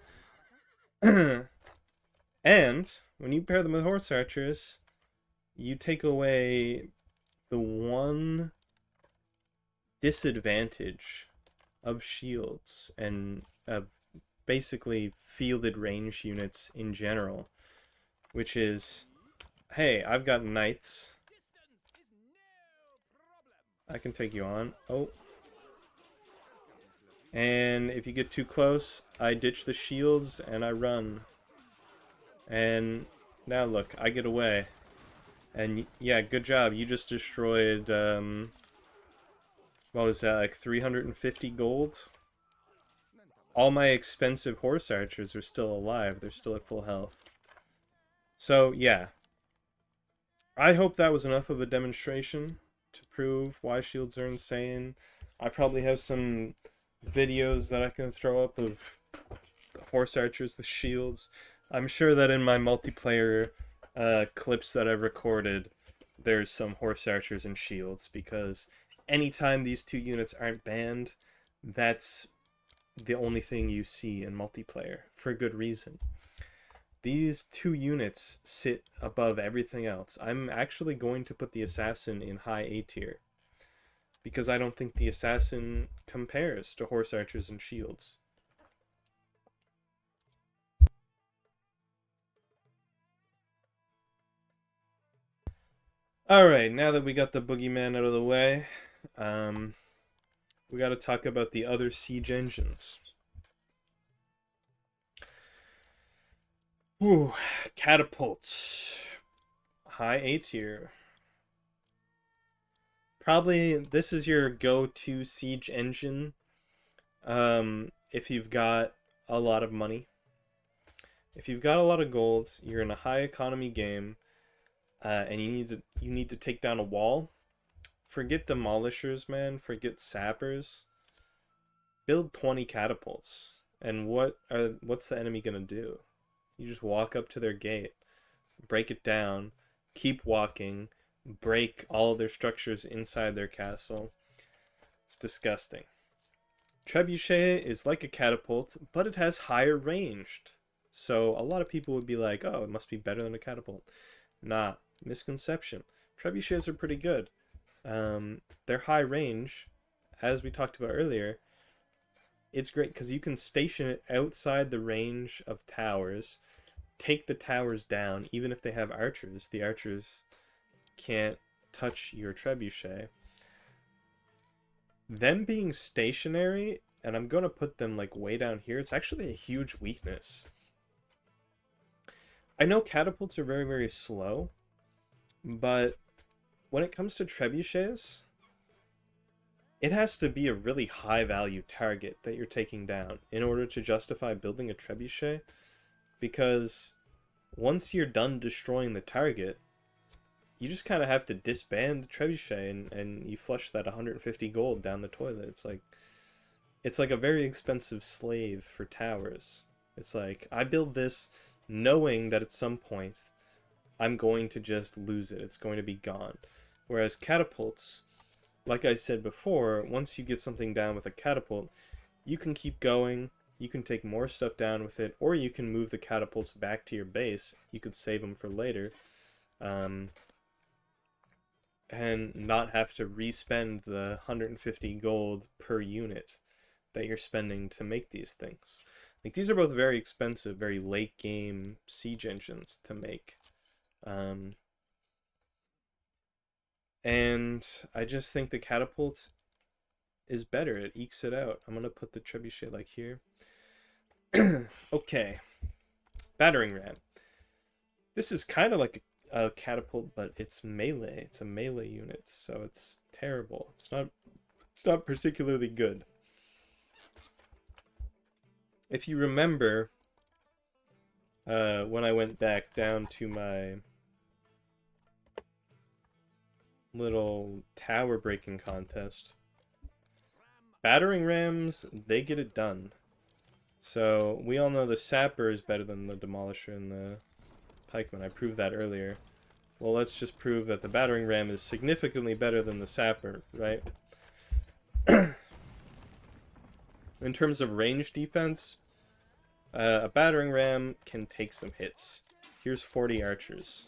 And when you pair them with horse archers, you take away the one disadvantage of shields and of basically fielded range units in general, which is, hey, I've got knights. I can take you on. Oh. And if you get too close, I ditch the shields and I run. And now look, I get away. And yeah, good job. You just destroyed, what was that, like 350 gold? All my expensive horse archers are still alive. They're still at full health. So, yeah. I hope that was enough of a demonstration to prove why shields are insane. I probably have some videos that I can throw up of horse archers with shields. I'm sure that in my multiplayer clips that I've recorded, there's some horse archers and shields, because anytime these two units aren't banned, that's the only thing you see in multiplayer, for good reason. These two units sit above everything else. I'm actually going to put the assassin in high A tier, because I don't think the assassin compares to horse archers and shields. Alright, now that we got the boogeyman out of the way, we gotta talk about the other siege engines. Ooh, catapults. High A tier. Probably this is your go-to siege engine if you've got a lot of money. If you've got a lot of gold, you're in a high economy game, and you need to take down a wall. Forget demolishers, man. Forget sappers. Build 20 catapults. And what's the enemy gonna do? You just walk up to their gate, break it down, keep walking, break all their structures inside their castle. It's disgusting. Trebuchet is like a catapult, but it has higher ranged. So a lot of people would be like, oh, it must be better than a catapult. Nah, misconception. Trebuchets are pretty good. They're high range, as we talked about earlier. It's great because you can station it outside the range of towers, take the towers down, even if they have archers. The archers can't touch your trebuchet. Them being stationary, and I'm going to put them like way down here, it's actually a huge weakness. I know catapults are very, very slow, but when it comes to trebuchets, it has to be a really high value target that you're taking down in order to justify building a trebuchet, because once you're done destroying the target, you just kind of have to disband the trebuchet and you flush that 150 gold down the toilet. It's like a very expensive slave for towers. It's like, I build this knowing that at some point I'm going to just lose it. It's going to be gone. Whereas catapults, like I said before, once you get something down with a catapult, you can keep going, you can take more stuff down with it, or you can move the catapults back to your base. You could save them for later, and not have to respend the 150 gold per unit that you're spending to make these things. Like, these are both very expensive, very late game siege engines to make. And I just think the catapult is better. It ekes it out. I'm going to put the trebuchet like here. Okay. Battering ram. This is kind of like a catapult, but it's melee. It's a melee unit, so it's terrible. It's not particularly good. If you remember, when I went back down to my little tower breaking contest, battering rams, they get it done. So we all know the sapper is better than the demolisher and the pikeman. I proved that earlier. Well, let's just prove that the battering ram is significantly better than the sapper, right? In terms of range defense, a battering ram can take some hits. Here's 40 archers.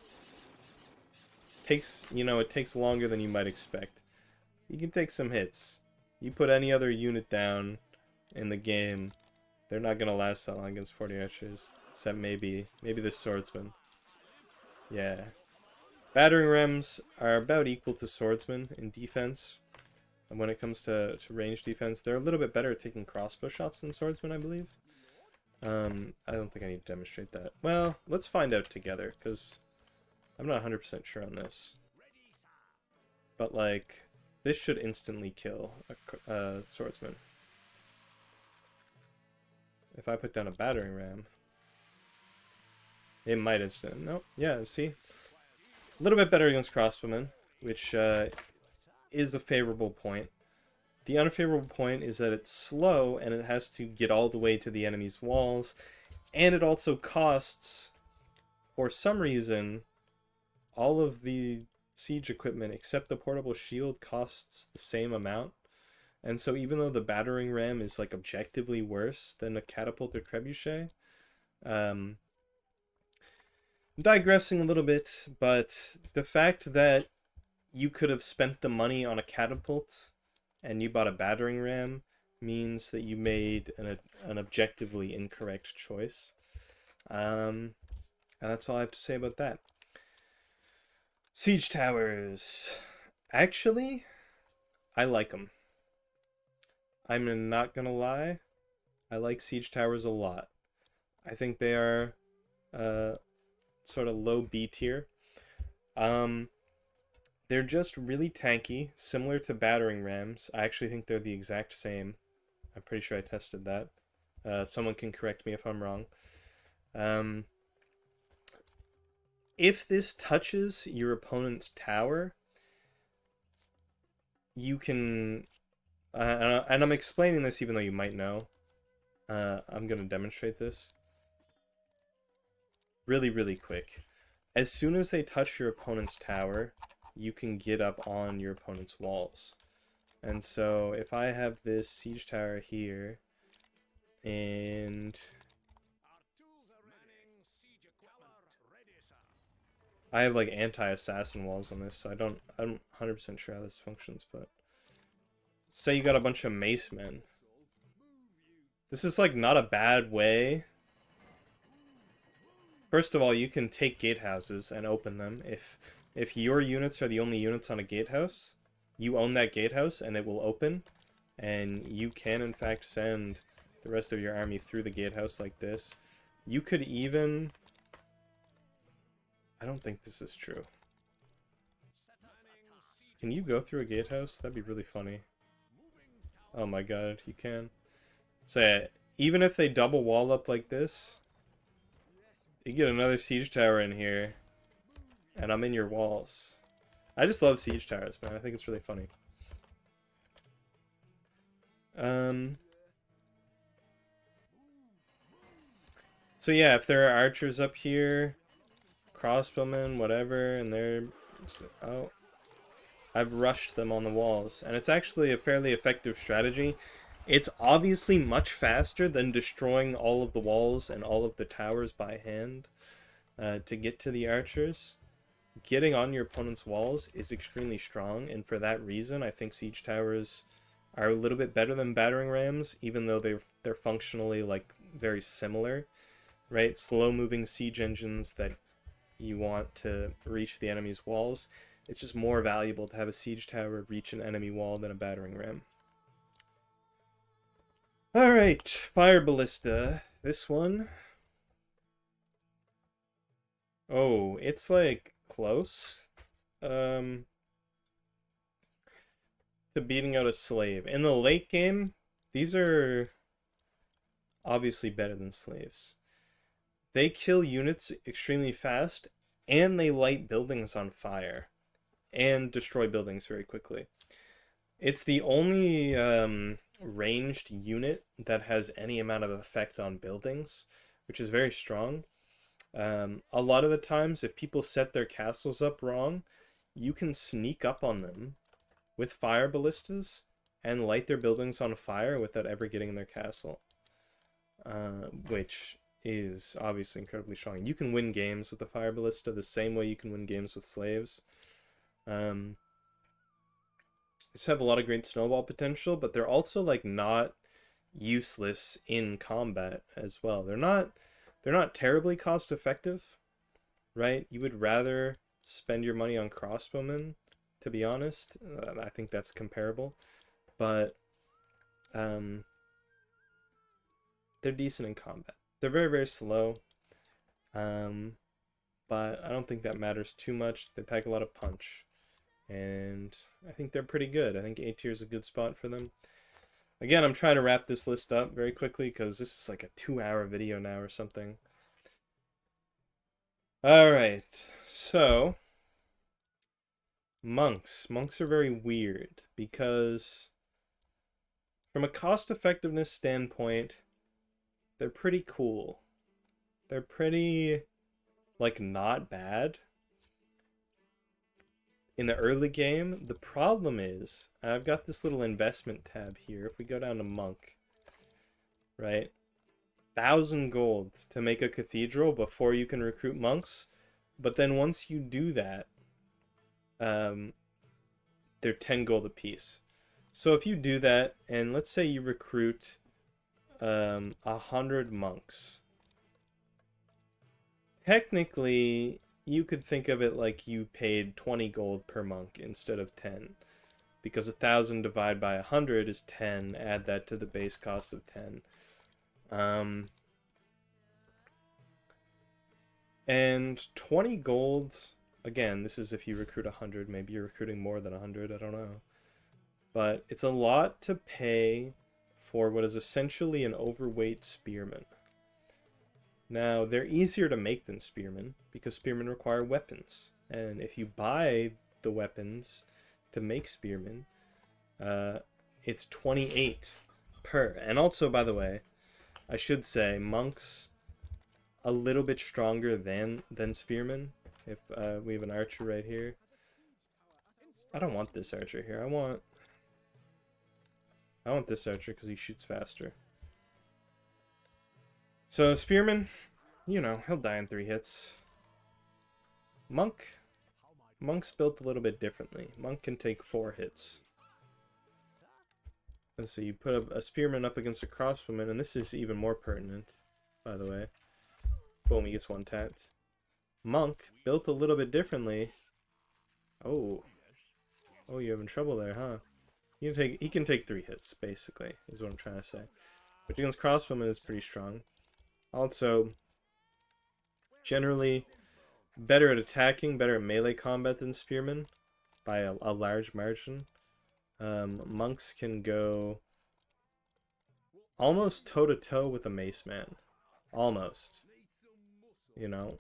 It takes longer than you might expect. You can take some hits. You put any other unit down in the game, they're not gonna last that long against 40 archers. Except maybe the swordsman. Yeah. Battering rams are about equal to swordsmen in defense. And when it comes to range defense, they're a little bit better at taking crossbow shots than swordsmen, I believe. I don't think I need to demonstrate that. Well, let's find out together, because I'm not 100% sure on this. But, like, this should instantly kill a swordsman. If I put down a battering ram, it might instant. Nope. Yeah, see? A little bit better against crossbowmen, which is a favorable point. The unfavorable point is that it's slow, and it has to get all the way to the enemy's walls, and it also costs, for some reason, all of the siege equipment except the portable shield costs the same amount. And so even though the battering ram is like objectively worse than a catapult or trebuchet, I'm digressing a little bit, but the fact that you could have spent the money on a catapult and you bought a battering ram means that you made an objectively incorrect choice. And that's all I have to say about that. Siege towers. Actually, I like them. I'm not gonna lie. I like siege towers a lot. I think they are sort of low B tier. They're just really tanky, similar to battering rams. I actually think they're the exact same. I'm pretty sure I tested that. Someone can correct me if I'm wrong. If this touches your opponent's tower, you can... and I'm explaining this even though you might know. I'm going to demonstrate this. Really, really quick. As soon as they touch your opponent's tower, you can get up on your opponent's walls. And so if I have this siege tower here, and I have like anti-assassin walls on this, so I'm 100% sure how this functions, but say you got a bunch of mace men. This is like not a bad way. First of all, you can take gatehouses and open them. If your units are the only units on a gatehouse, you own that gatehouse and it will open, and you can in fact send the rest of your army through the gatehouse like this. You could even... I don't think this is true. Can you go through a gatehouse? That'd be really funny. Oh my god, you can. So even if they double wall up like this, you get another siege tower in here, and I'm in your walls. I just love siege towers, man. I think it's really funny. So yeah, if there are archers up here, crossbowmen, whatever, and they're... Oh. I've rushed them on the walls, and it's actually a fairly effective strategy. It's obviously much faster than destroying all of the walls and all of the towers by hand to get to the archers. Getting on your opponent's walls is extremely strong, and for that reason, I think siege towers are a little bit better than battering rams, even though they're functionally like very similar, right? Slow-moving siege engines that you want to reach the enemy's walls. It's just more valuable to have a siege tower reach an enemy wall than a battering ram. Alright, fire ballista. This one. Oh, it's like close. To beating out a slave. In the late game, these are obviously better than slaves. They kill units extremely fast, and they light buildings on fire. And destroy buildings very quickly. It's the only ranged unit that has any amount of effect on buildings, which is very strong. A lot of the times, if people set their castles up wrong, you can sneak up on them with fire ballistas and light their buildings on fire without ever getting in their castle, which is obviously incredibly strong. You can win games with the fire ballista the same way you can win games with slaves. These have a lot of great snowball potential, but they're also like not useless in combat as well. They're not terribly cost effective, right? You would rather spend your money on crossbowmen, to be honest. I think that's comparable, but they're decent in combat. They're very, very slow. But I don't think that matters too much. They pack a lot of punch. And I think they're pretty good. I think A tier is a good spot for them. Again, I'm trying to wrap this list up very quickly because this is like a 2-hour video now or something. Alright, so monks. Monks are very weird because from a cost effectiveness standpoint, they're pretty cool. They're pretty, like, not bad. In the early game, the problem is, I've got this little investment tab here. If we go down to monk, right? 1,000 gold to make a cathedral before you can recruit monks. But then once you do that, they're 10 gold apiece. So if you do that, and let's say you recruit 100 monks, technically you could think of it like you paid 20 gold per monk instead of 10, because 1,000 divided by 100 is 10. Add that to the base cost of 10. And 20 gold, again, this is if you recruit 100. Maybe you're recruiting more than 100, I don't know. But it's a lot to pay for what is essentially an overweight spearman. Now, they're easier to make than spearmen because spearmen require weapons. And if you buy the weapons to make spearmen, it's 28 per. And also, by the way, I should say monks a little bit stronger than spearmen. If we have an archer right here. I don't want this archer here. I want this archer because he shoots faster. So spearman, you know, he'll die in 3 hits. Monk's built a little bit differently. Monk can take 4 hits. And so you put a spearman up against a crossbowman, and this is even more pertinent, by the way. Boom, he gets 1 tapped. Monk, built a little bit differently. Oh, you're having trouble there, huh? He can take 3 hits, basically, is what I'm trying to say. But against crossbowmen is pretty strong. Also, generally better at attacking, better at melee combat than spearmen by a large margin. Monks can go almost toe-to-toe with a mace man. Almost. You know?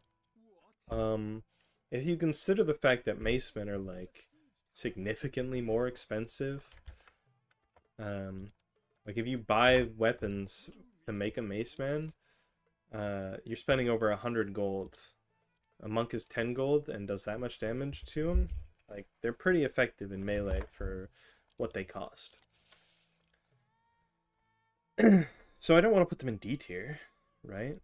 If you consider the fact that mace men are, like, significantly more expensive, like, if you buy weapons to make a mace man, you're spending over 100 gold. A monk is 10 gold and does that much damage to him. Like, they're pretty effective in melee for what they cost. So I don't want to put them in D tier, right?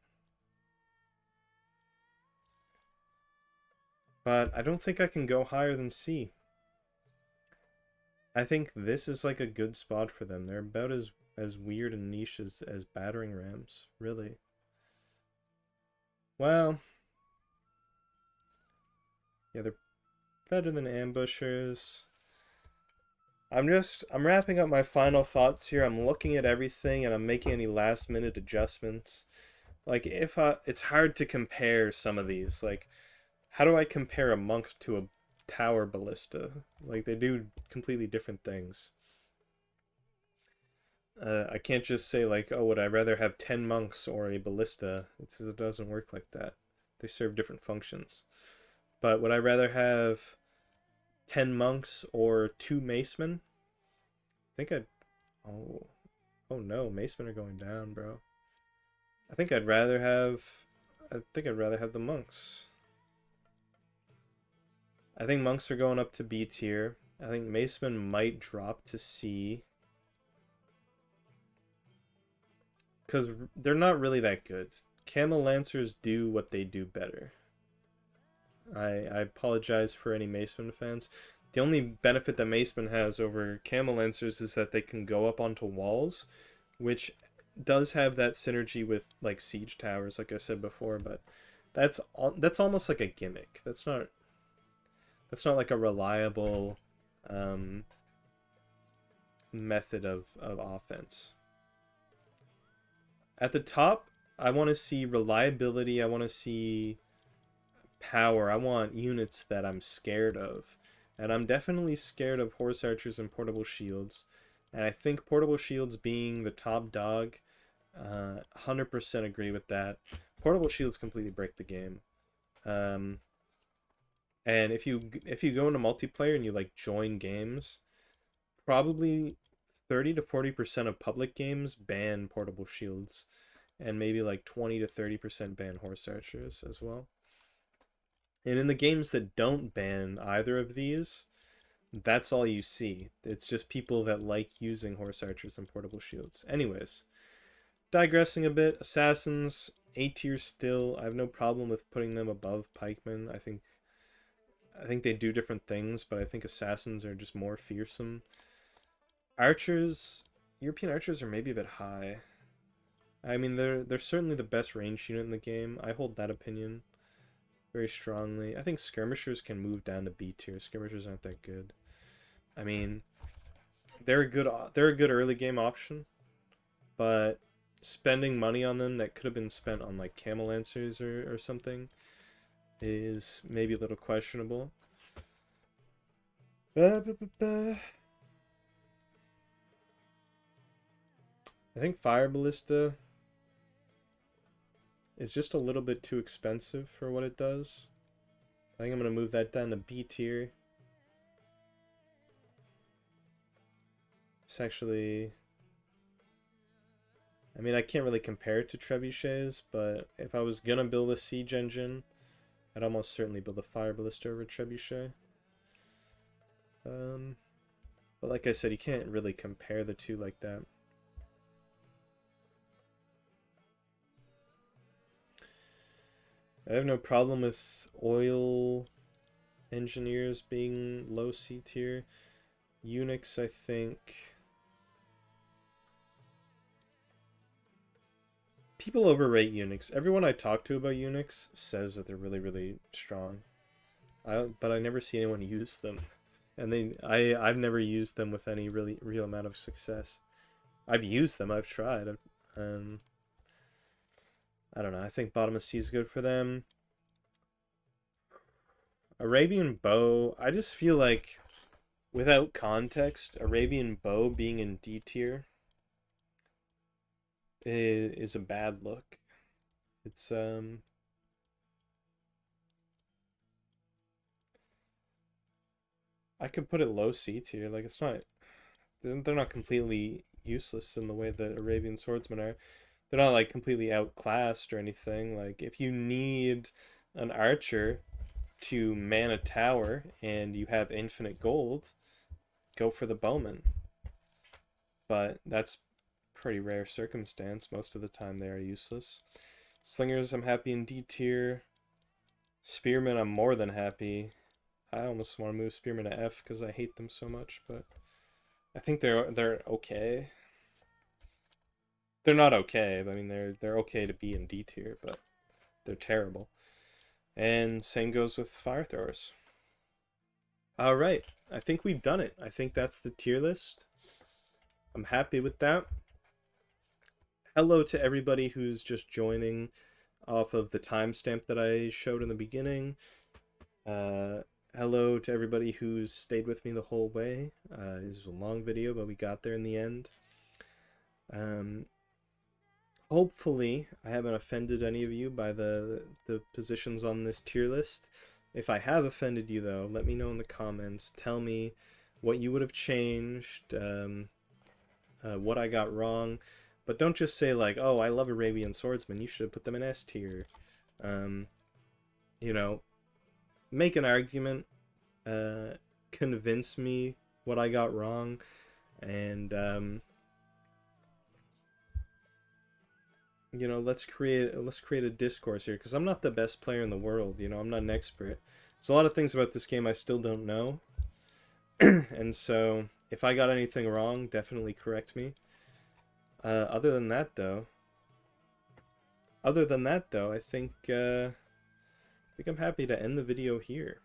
But I don't think I can go higher than C. I think this is like a good spot for them. They're about as weird and niche as battering rams, really. Well, yeah, they're better than ambushers. I'm wrapping up my final thoughts here. I'm looking at everything and I'm making any last minute adjustments. Like, if it's hard to compare some of these. Like, how do I compare a monk to a tower ballista? Like, they do completely different things. I can't just say, like, oh, would I rather have 10 monks or a ballista? It doesn't work like that. They serve different functions. But would I rather have 10 monks or 2 macemen? I think I'd... Oh no, macemen are going down, bro. I think I'd rather have the monks. I think monks are going up to B tier. I think macemen might drop to C. Because they're not really that good. Camel Lancers do what they do better. I apologize for any Maceman fans. The only benefit that Maceman has over Camel Lancers is that they can go up onto walls, which does have that synergy with, like, siege towers, like I said before, but that's almost like a gimmick. That's not like a reliable method of offense. At the top, I want to see reliability. I want to see power. I want units that I'm scared of. And I'm definitely scared of horse archers and portable shields. And I think portable shields being the top dog, 100% agree with that. Portable shields completely break the game. And if you go into multiplayer and you like join games, probably 30 to 40% of public games ban portable shields, and maybe like 20 to 30% ban horse archers as well. And in the games that don't ban either of these, that's all you see. It's just people that like using horse archers and portable shields. Anyways, digressing a bit, assassins, A tier still. I have no problem with putting them above pikemen. I think they do different things, but I think assassins are just more fearsome. Archers, European archers are maybe a bit high. I mean, they're certainly the best range unit in the game. I hold that opinion very strongly. I think skirmishers can move down to B tier. Skirmishers aren't that good. I mean, they're a good early game option, but spending money on them that could have been spent on like camel lancers or something is maybe a little questionable. I think fire ballista is just a little bit too expensive for what it does. I think I'm going to move that down to B tier. It's actually... I mean, I can't really compare it to trebuchets, but if I was going to build a siege engine, I'd almost certainly build a fire ballista over trebuchet. But like I said, you can't really compare the two like that. I have no problem with oil engineers being low C tier. Eunuchs, I think... People overrate eunuchs. Everyone I talk to about eunuchs says that they're really, really strong. But I never see anyone use them. And I've never used them with any really real amount of success. I've used them, I've tried. I don't know, I think bottom of C is good for them. Arabian bow, I just feel like, without context, Arabian bow being in D tier is a bad look. It's I could put it low C tier. Like, it's not, they're not completely useless in the way that Arabian swordsmen are. They're not like completely outclassed or anything. Like, if you need an archer to man a tower and you have infinite gold, go for the bowman. But that's pretty rare circumstance. Most of the time they are useless. Slingers, I'm happy in D tier. Spearmen, I'm more than happy. I almost want to move Spearmen to F because I hate them so much, but I think they're okay. They're not okay, but I mean they're okay to be in D tier, but they're terrible. And same goes with fire throwers. All right, I think we've done it. I think that's the tier list. I'm happy with that. Hello to everybody who's just joining off of the timestamp that I showed in the beginning. Hello to everybody who's stayed with me the whole way. This was a long video, but we got there in the end. Hopefully, I haven't offended any of you by the positions on this tier list. If I have offended you, though, let me know in the comments. Tell me what you would have changed, what I got wrong. But don't just say, like, oh, I love Arabian swordsmen. You should have put them in S tier. You know, make an argument, convince me what I got wrong, and you know, let's create a discourse here, because I'm not the best player in the world. You know, I'm not an expert. There's a lot of things about this game I still don't know, and so if I got anything wrong, definitely correct me. Other than that, though, I think I'm happy to end the video here.